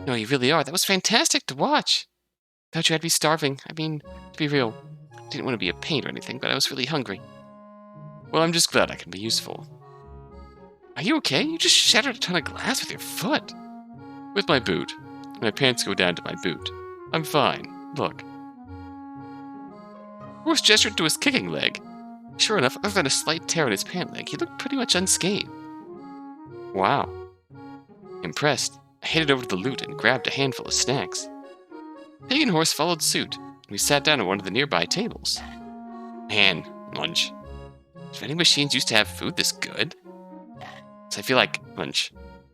No, you really are. That was fantastic to watch. Thought you had me starving. I mean, to be real, I didn't want to be a pain or anything, but I was really hungry. Well, I'm just glad I can be useful. Are you okay? You just shattered a ton of glass with your foot. With my boot. My pants go down to my boot. I'm fine. Look. Horse gestured to his kicking leg. Sure enough, other than a slight tear in his pant leg, he looked pretty much unscathed. Wow. Impressed, I headed over to the loot and grabbed a handful of snacks. Pig and Horse followed suit, and we sat down at one of the nearby tables. Man, lunch. Did vending machines used to have food this good? So I feel like lunch.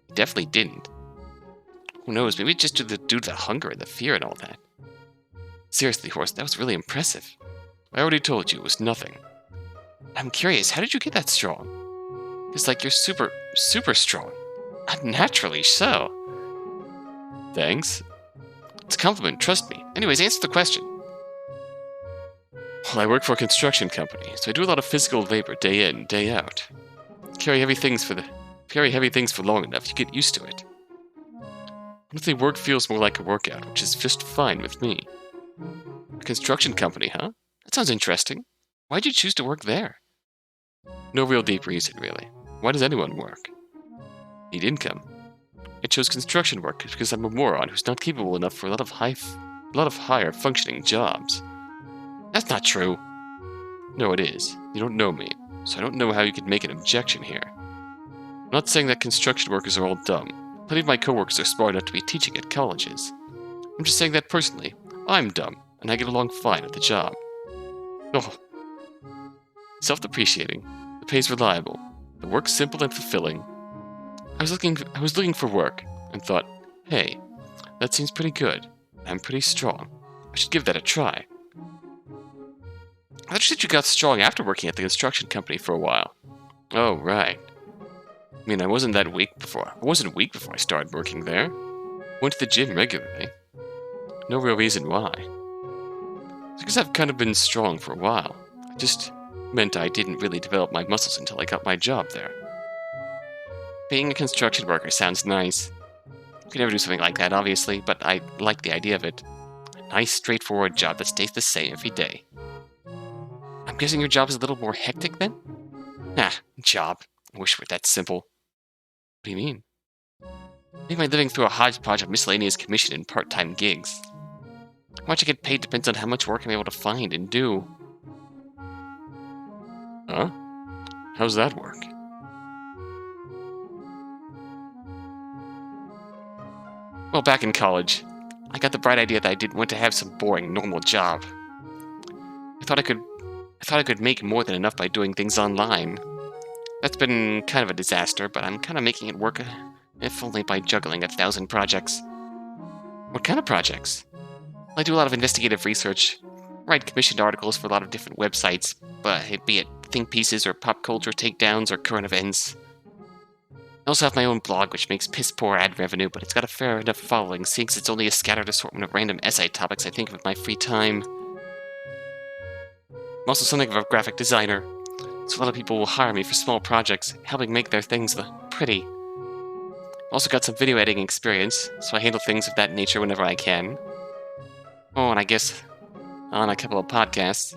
It definitely didn't. Who knows, maybe it's just due to the hunger and the fear and all that. Seriously, Horse, that was really impressive. I already told you it was nothing. I'm curious, how did you get that strong? It's like you're super, super strong. Unnaturally so. Thanks. It's a compliment, trust me. Anyways, answer the question. Well, I work for a construction company, so I do a lot of physical labor day in, day out. Carry heavy things for long enough, you get used to it. Honestly, work feels more like a workout, which is just fine with me. A construction company, huh? That sounds interesting. Why'd you choose to work there? No real deep reason, really. Why does anyone work? Need income. I chose construction work because I'm a moron who's not capable enough for a lot of higher functioning jobs. That's not true. No, it is. You don't know me, so I don't know how you could make an objection here. I'm not saying that construction workers are all dumb. Plenty of my coworkers are smart enough to be teaching at colleges. I'm just saying that personally, I'm dumb, and I get along fine at the job. Oh. Self-depreciating. The pay's reliable. The work's simple and fulfilling. I was looking for work, and thought, hey, that seems pretty good. I'm pretty strong. I should give that a try. I thought you said you got strong after working at the construction company for a while. Oh, right. I mean, I wasn't weak before I started working there. Went to the gym regularly. No real reason why. It's because I've kind of been strong for a while. It just meant I didn't really develop my muscles until I got my job there. Being a construction worker sounds nice. You could never do something like that, obviously, but I like the idea of it. A nice, straightforward job that stays the same every day. I'm guessing your job is a little more hectic then? Ah, job. I wish it were that simple. What do you mean? I make my living through a hodgepodge of miscellaneous commission and part-time gigs. How much I get paid depends on how much work I'm able to find and do. Huh? How's that work? Well, back in college, I got the bright idea that I didn't want to have some boring, normal job. I thought I could make more than enough by doing things online. That's been kind of a disaster, but I'm kind of making it work, if only by juggling 1,000 projects. What kind of projects? I do a lot of investigative research, write commissioned articles for a lot of different websites, but be it think pieces or pop culture takedowns or current events. I also have my own blog, which makes piss-poor ad revenue, but it's got a fair enough following, seeing as it's only a scattered assortment of random essay topics I think of in my free time. I'm also something of a graphic designer, so a lot of people will hire me for small projects, helping make their things pretty. I've also got some video editing experience, so I handle things of that nature whenever I can. Oh, and I guess on a couple of podcasts.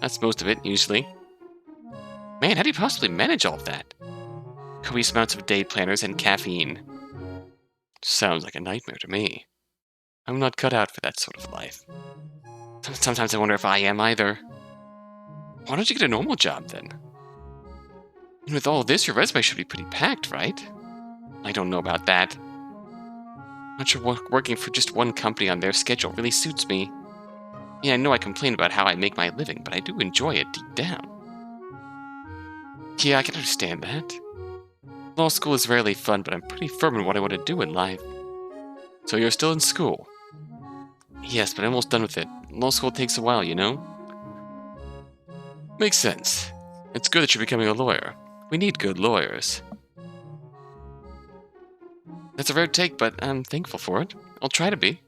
That's most of it, usually. Man, how do you possibly manage all of that? Copious amounts of day planners and caffeine. Sounds like a nightmare to me. I'm not cut out for that sort of life. Sometimes I wonder if I am either. Why don't you get a normal job, then? And with all this, your resume should be pretty packed, right? I don't know about that. I'm not sure working for just one company on their schedule really suits me. Yeah, I know I complain about how I make my living, but I do enjoy it deep down. Yeah, I can understand that. Law school is rarely fun, but I'm pretty firm in what I want to do in life. So you're still in school? Yes, but I'm almost done with it. Law school takes a while, you know? Makes sense. It's good that you're becoming a lawyer. We need good lawyers. That's a rare take, but I'm thankful for it. I'll try to be.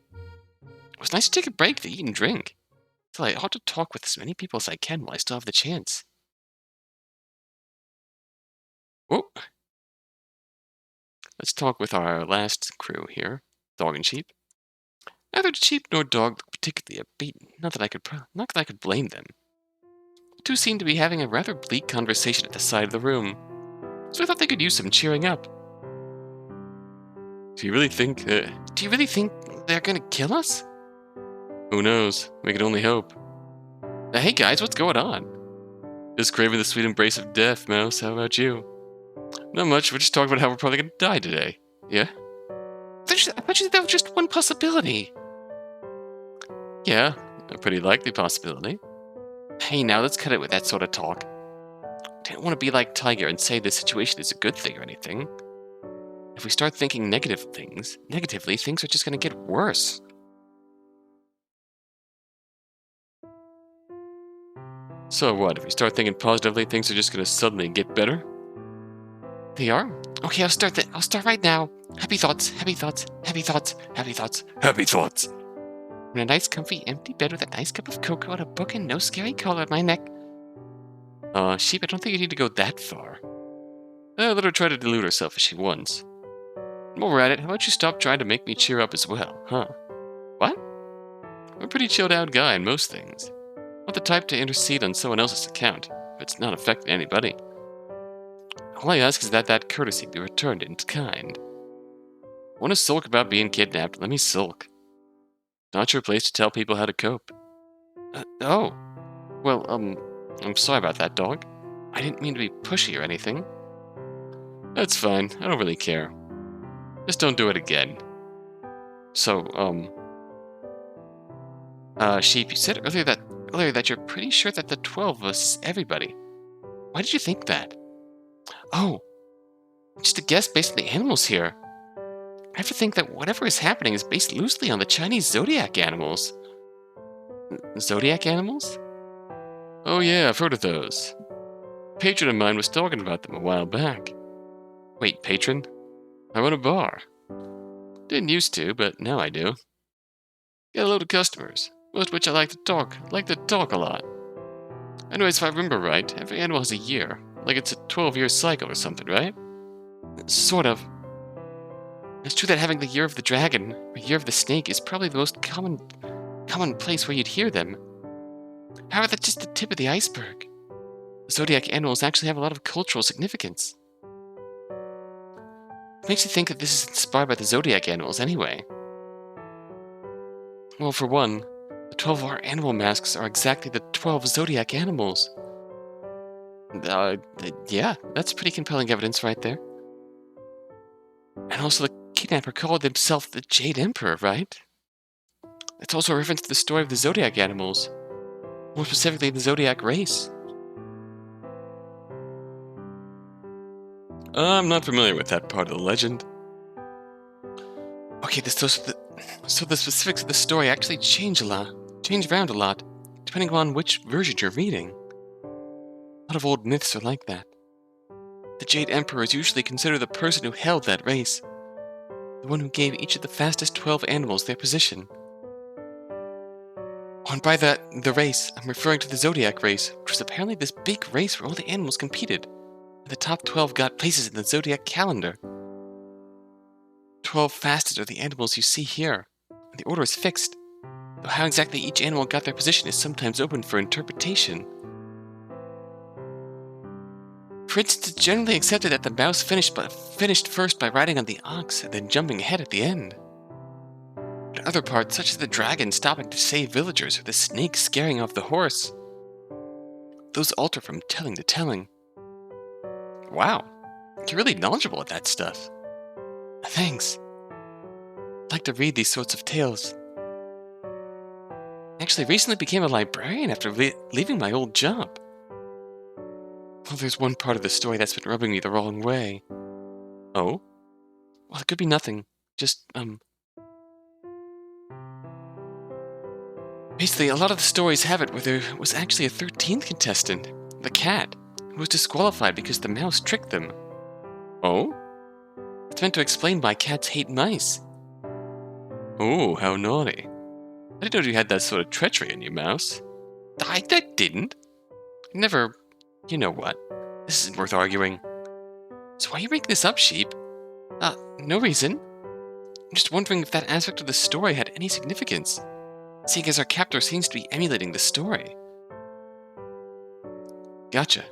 It was nice to take a break to eat and drink. So I ought to talk with as many people as I can while I still have the chance. Oh, let's talk with our last crew here, dog and sheep. Neither sheep nor dog looked particularly upbeat. Not that I could blame them. The two seemed to be having a rather bleak conversation at the side of the room, so I thought they could use some cheering up. Do you really think they're gonna kill us? Who knows? We can only hope. Hey guys, what's going on? Just craving the sweet embrace of death, Mouse. How about you? Not much. We're just talking about how we're probably gonna die today. Yeah? I thought you said that was just one possibility. Yeah, a pretty likely possibility. Hey, now let's cut it with that sort of talk. I don't want to be like Tiger and say this situation is a good thing or anything. If we start thinking negatively, things are just gonna get worse. So what, if we start thinking positively, things are just gonna suddenly get better? They are? Okay, I'll start right now. Happy thoughts, happy thoughts, happy thoughts, happy thoughts, happy thoughts. In a nice, comfy, empty bed with a nice cup of cocoa and a book and no scary collar at my neck. Sheep, I don't think you need to go that far. Let her try to delude herself if she wants. While we're at it, how about you stop trying to make me cheer up as well, huh? What? I'm a pretty chilled out guy in most things. Not the type to intercede on someone else's account, if it's not affecting anybody. All I ask is that courtesy be returned in kind. Want to sulk about being kidnapped? Let me sulk. Not your place to tell people how to cope. Oh. Well, I'm sorry about that, dog. I didn't mean to be pushy or anything. That's fine. I don't really care. Just don't do it again. So, Sheep, you said earlier that you're pretty sure that the 12 of us is everybody. Why did you think that? Oh, just a guess based on the animals here. I have to think that whatever is happening is based loosely on the Chinese zodiac animals. Zodiac animals? Oh yeah, I've heard of those. A patron of mine was talking about them a while back. Wait, patron? I run a bar. Didn't used to, but now I do. Get a load of customers, most of which I like to talk a lot. Anyways, if I remember right, every animal has a year. Like it's a 12-year cycle or something, right? Sort of. It's true that having the year of the dragon, or year of the snake, is probably the most common place where you'd hear them. However, that's just the tip of the iceberg. The zodiac animals actually have a lot of cultural significance. It makes you think that this is inspired by the zodiac animals anyway. Well, for one, the 12 of our animal masks are exactly the 12 zodiac animals. Yeah, that's pretty compelling evidence right there. And also the kidnapper called himself the Jade Emperor, right? That's also a reference to the story of the zodiac animals. More specifically, the Zodiac Race. I'm not familiar with that part of the legend. Okay, so the specifics of the story actually change around a lot, depending on which version you're reading. A lot of old myths are like that. The Jade Emperor is usually considered the person who held that race, the one who gave each of the fastest 12 animals their position. And by the race, I'm referring to the Zodiac Race, which was apparently this big race where all the animals competed, and the top 12 got places in the Zodiac calendar. 12 fastest are the animals you see here, and the order is fixed, though how exactly each animal got their position is sometimes open for interpretation. For instance, it's generally accepted that the mouse finished first by riding on the ox and then jumping ahead at the end. But other parts, such as the dragon stopping to save villagers or the snake scaring off the horse, those alter from telling to telling. Wow, you're really knowledgeable at that stuff. Thanks. I'd like to read these sorts of tales. I actually recently became a librarian after leaving my old job. Well, there's one part of the story that's been rubbing me the wrong way. Oh? Well, it could be nothing. Just, Basically, a lot of the stories have it where there was actually a 13th contestant, the cat, who was disqualified because the mouse tricked them. Oh? It's meant to explain why cats hate mice. Oh, how naughty. I didn't know you had that sort of treachery in you, Mouse. I didn't. Never. You know what? This isn't worth arguing. So why are you making this up, Sheep? No reason. I'm just wondering if that aspect of the story had any significance, seeing as our captor seems to be emulating the story. Gotcha.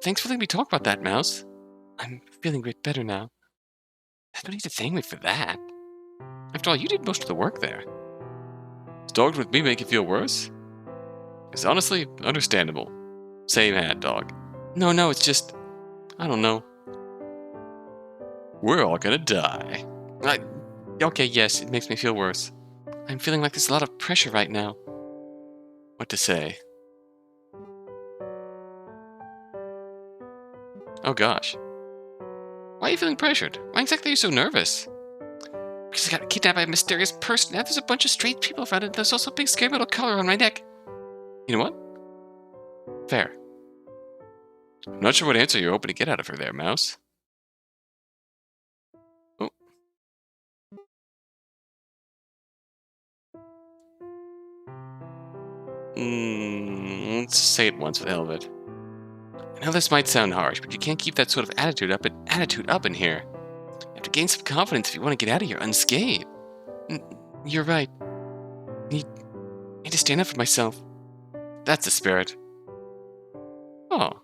Thanks for letting me talk about that, Mouse. I'm feeling a bit better now. No need to thank me for that. After all, you did most of the work there. Does talking with me make you feel worse? It's honestly understandable. Same hat, dog. No, it's just... I don't know. We're all gonna die. Okay, yes, it makes me feel worse. I'm feeling like there's a lot of pressure right now. What to say? Oh gosh. Why are you feeling pressured? Why exactly are you so nervous? Because I got kidnapped by a mysterious person. Now there's a bunch of strange people around it. There's also a big scary little collar on my neck. You know what? Fair. I'm not sure what answer you're hoping to get out of her there, Mouse. Oh. Let's say it once for the hell of it. I know this might sound harsh, but you can't keep that sort of attitude up in here. You have to gain some confidence if you want to get out of here unscathed. You're right. I need to stand up for myself. That's the spirit. Oh.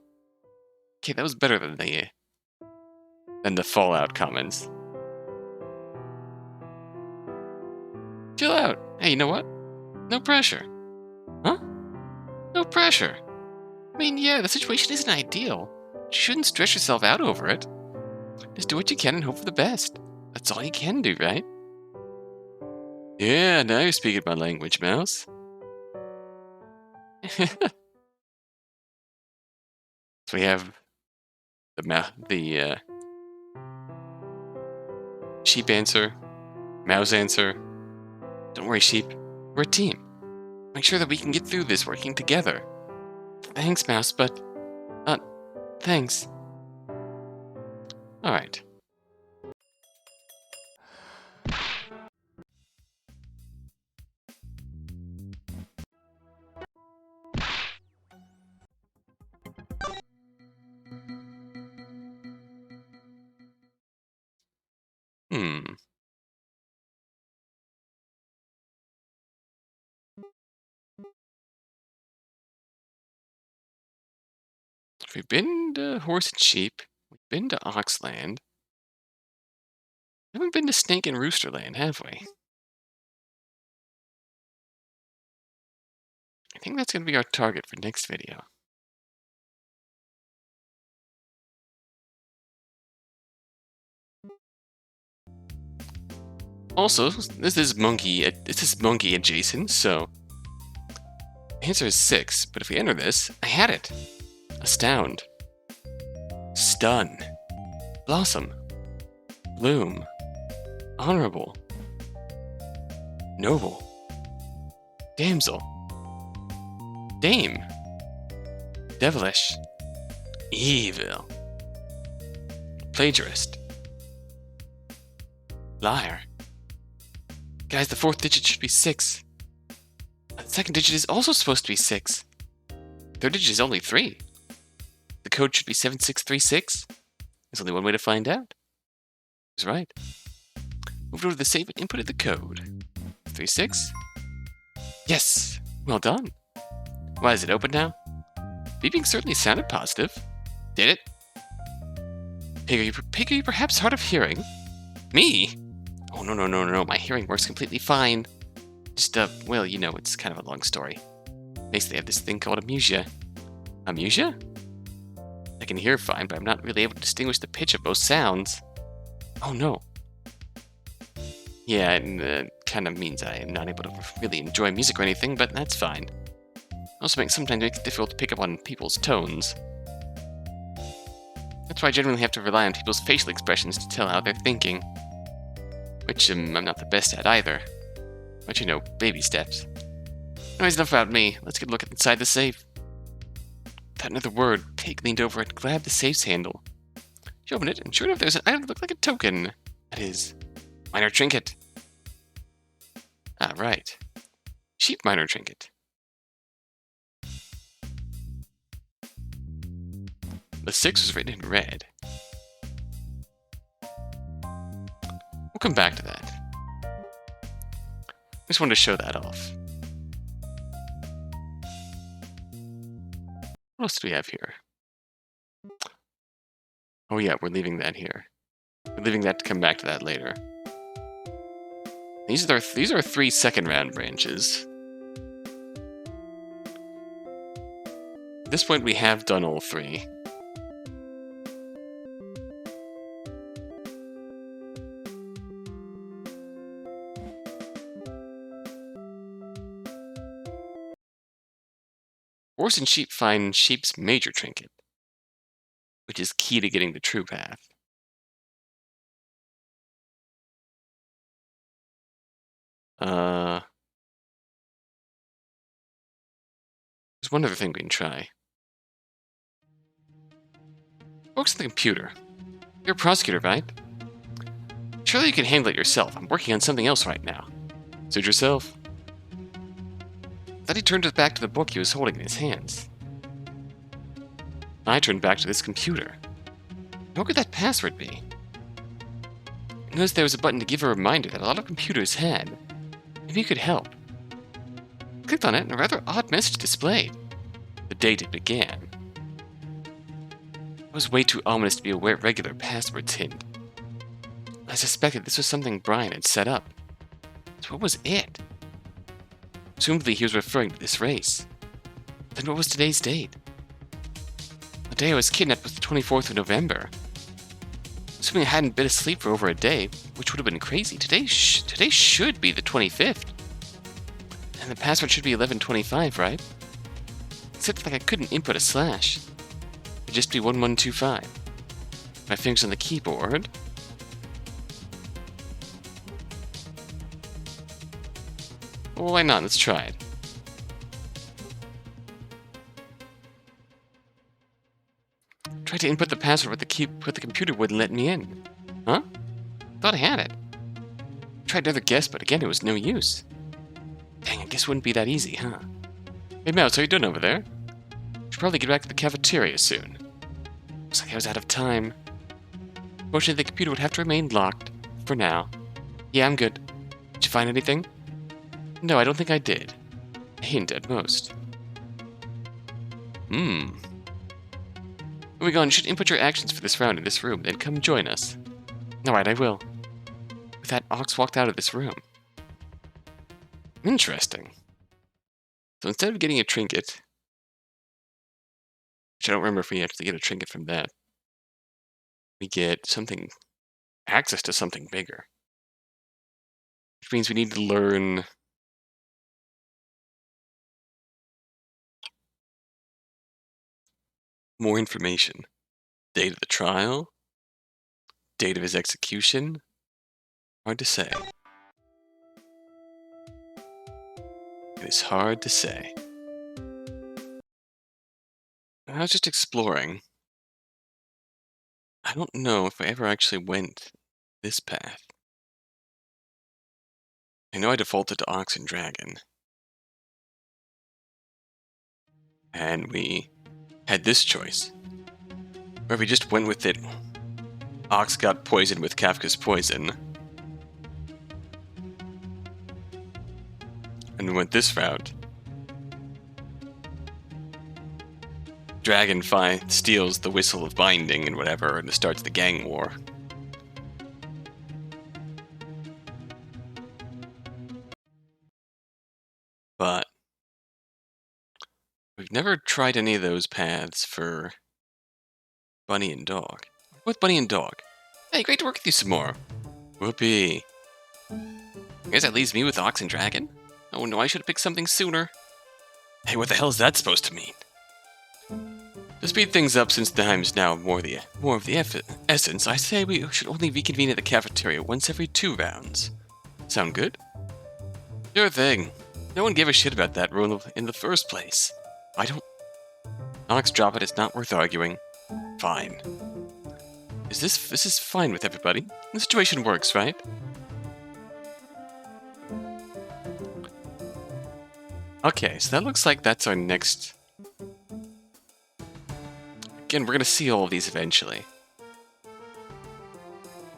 Okay, that was better than the Fallout comments. Chill out. Hey, you know what? No pressure. Huh? No pressure. I mean, yeah, the situation isn't ideal. You shouldn't stress yourself out over it. Just do what you can and hope for the best. That's all you can do, right? Yeah, now you're speaking my language, Mouse. So we have the sheep answer, mouse answer. Don't worry, sheep. We're a team. Make sure that we can get through this working together. Thanks, Mouse, but... thanks. Alright. We've been to Horse and Sheep. We've been to Oxland. We haven't been to Snake and Roosterland, have we? I think that's going to be our target for next video. Also, this is monkey adjacent, so the answer is 6. But if we enter this, I had it. Astound. Stun. Blossom. Bloom. Honorable. Noble. Damsel. Dame. Devilish. Evil. Plagiarist. Liar. Guys, the 4th digit should be 6. The 2nd digit is also supposed to be 6. 3rd digit is only 3. The code should be 7636. There's only one way to find out. He's right. Moved over to the safe and inputted the code. 36. Yes! Well done. Why, is it open now? Beeping certainly sounded positive. Did it? Pig, are you perhaps hard of hearing? Me? Oh, no. My hearing works completely fine. Just, well, you know, it's kind of a long story. Basically, I have this thing called amnesia. Amnesia? I can hear fine, but I'm not really able to distinguish the pitch of both sounds. Oh, no. Yeah, it kind of means I am not able to really enjoy music or anything, but that's fine. Also sometimes makes it difficult to pick up on people's tones. That's why I generally have to rely on people's facial expressions to tell how they're thinking. Which I'm not the best at either. But you know, baby steps. Anyways, enough about me. Let's get a look inside the safe. Without another word, Pig leaned over and grabbed the safe's handle. She opened it, and sure enough, there's an item that looked like a token. That is, minor trinket. Ah, right. Sheep minor trinket. The 6 was written in red. We'll come back to that. I just wanted to show that off. What else do we have here? Oh yeah, we're leaving that here. We're leaving that to come back to that later. These are 3 second round branches. At this point, we have done all 3. Horse and sheep find sheep's major trinket, which is key to getting the true path. There's one other thing we can try. Focus on the computer. You're a prosecutor, right? Surely you can handle it yourself. I'm working on something else right now. Suit yourself. Then he turned his back to the book he was holding in his hands. I turned back to this computer. What could that password be? I noticed there was a button to give a reminder that a lot of computers had. Maybe you could help. I clicked on it and a rather odd message displayed. The date it began. It was way too ominous to be a regular passwords hint. I suspected this was something Brian had set up. So what was it? Presumably he was referring to this race. Then what was today's date? The day I was kidnapped was the 24th of November. Assuming I hadn't been asleep for over a day, which would have been crazy, today should be the 25th. And the password should be 1125, right? Except like I couldn't input a slash. It'd just be 1125. My fingers on the keyboard. Well, why not? Let's try it. Tried to input the password, but the computer wouldn't let me in. Huh? Thought I had it. Tried another guess, but again, it was no use. Dang, I guess it wouldn't be that easy, huh? Hey, Mouse, how you doing over there? Should probably get back to the cafeteria soon. Looks like I was out of time. Fortunately, the computer would have to remain locked. For now. Yeah, I'm good. Did you find anything? No, I don't think I did. A hint at most. Moving on, you should input your actions for this round in this room, then come join us. Alright, I will. With that, Ox walked out of this room. Interesting. So instead of getting a trinket, which I don't remember if we actually get a trinket from that, we get something, access to something bigger. Which means we need to learn more information. Date of the trial, date of his execution. Hard to say. It is hard to say. I was just exploring. I don't know if I ever actually went this path. I know I defaulted to Ox and Dragon. And we had this choice, where we just went with it. Ox got poisoned with Kafka's poison. And we went this route. Dragon steals the whistle of binding and whatever, and it starts the gang war. But we've never tried any of those paths for Bunny and Dog. With Bunny and Dog. Hey, great to work with you some more. Whoopee. I guess that leaves me with Ox and Dragon? Oh no, I should have picked something sooner. Hey, what the hell is that supposed to mean? To speed things up, since time is now more of the essence, I say we should only reconvene at the cafeteria once every 2 rounds. Sound good? Sure thing. No one gave a shit about that rule in the first place. I don't... Ox, drop it. It's not worth arguing. Fine. This is fine with everybody. The situation works, right? Okay, so that looks like that's our next... Again, we're going to see all of these eventually.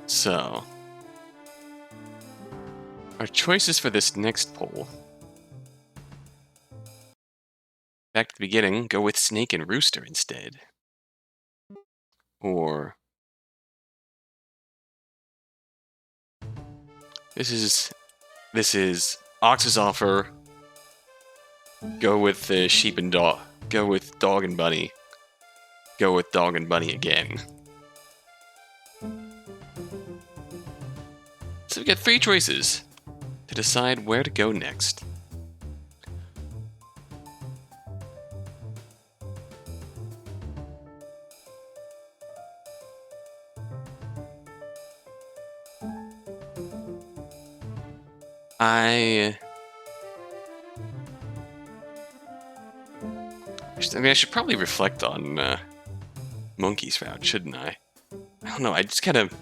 So... our choices for this next poll... back to the beginning, go with Snake and Rooster instead. Or... This is Ox's offer. Go with the sheep and dog. Go with dog and bunny. Go with dog and bunny again. So we get 3 choices to decide where to go next. I mean, I should probably reflect on Monkey's route, shouldn't I? I don't know, I just kind of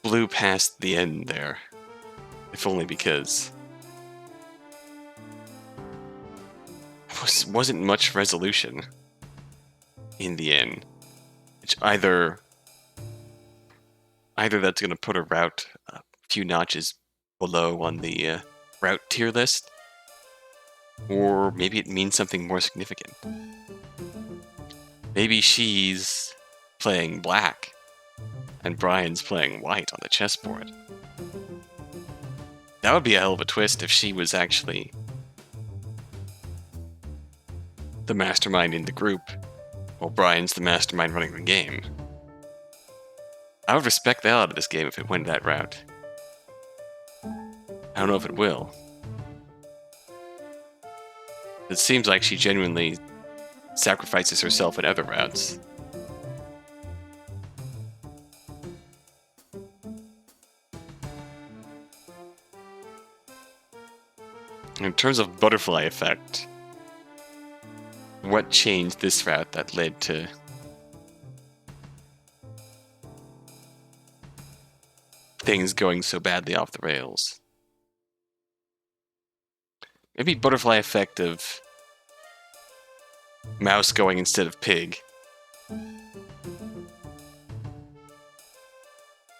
blew past the end there. If only because... wasn't much resolution in the end. Which either that's going to put a route a few notches below on the route tier list, or maybe it means something more significant. Maybe she's playing black, and Brian's playing white on the chessboard. That would be a hell of a twist if she was actually the mastermind in the group, while Brian's the mastermind running the game. I would respect the hell out of this game if it went that route. I don't know if it will. It seems like she genuinely sacrifices herself in other routes. In terms of butterfly effect, what changed this route that led to things going so badly off the rails? Maybe butterfly effect of mouse going instead of pig.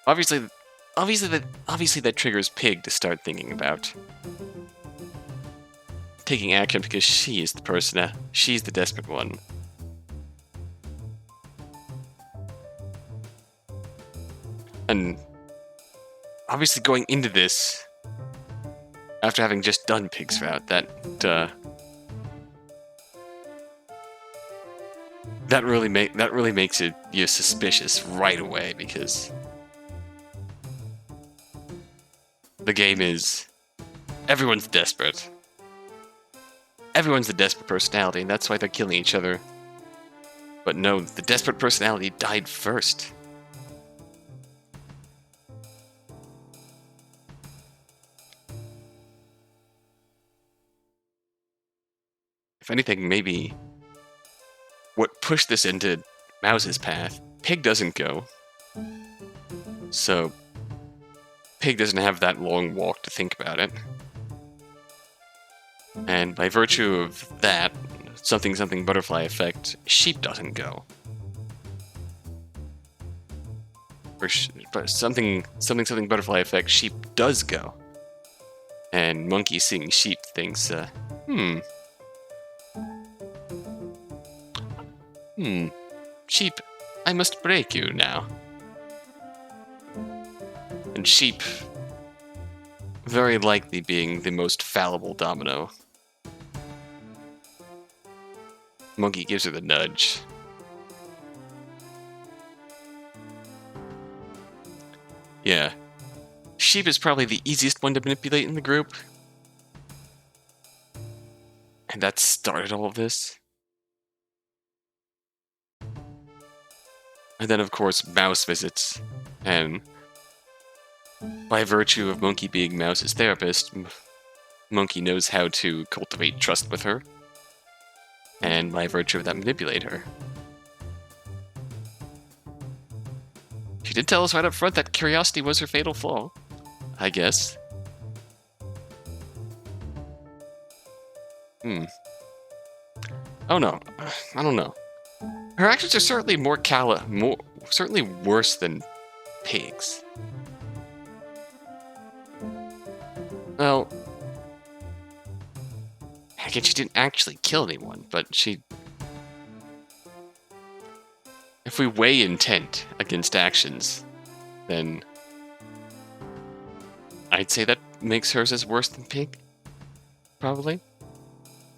Obviously that triggers pig to start thinking about taking action because she is the person, she's the desperate one. And obviously going into this after having just done Pig's route, that really makes it suspicious right away, because the game is everyone's desperate. Everyone's the desperate personality, and that's why they're killing each other. But no, the desperate personality died first. If anything, maybe what pushed this into Mouse's path, Pig doesn't go. So Pig doesn't have that long walk to think about it. And by virtue of that, something butterfly effect, Sheep doesn't go. But something butterfly effect, Sheep does go. And Monkey seeing Sheep thinks, Sheep, I must break you now. And Sheep, very likely being the most fallible domino. Monkey gives her the nudge. Yeah. Sheep is probably the easiest one to manipulate in the group. And that started all of this. And then, of course, Mouse visits. And by virtue of Monkey being Mouse's therapist, Monkey knows how to cultivate trust with her. And by virtue of that, manipulate her. She did tell us right up front that curiosity was her fatal flaw, I guess. Hmm. Oh no, I don't know. Her actions are certainly certainly worse than Pig's. Well, I guess she didn't actually kill anyone, but she. If we weigh intent against actions, then I'd say that makes hers as worse than Pig. Probably.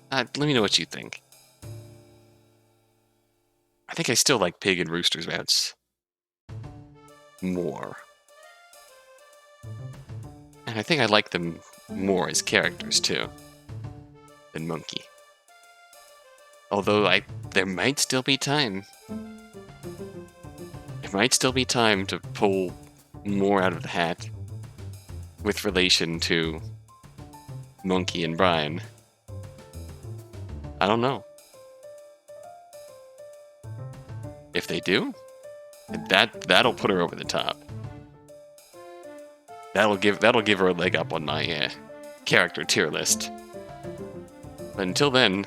Let me know what you think. I think I still like Pig and Rooster's routes more. And I think I like them more as characters, too, than Monkey. Although there might still be time. There might still be time to pull more out of the hat with relation to Monkey and Brian. I don't know. If they do, that'll put her over the top. That'll give her a leg up on my character tier list. But until then,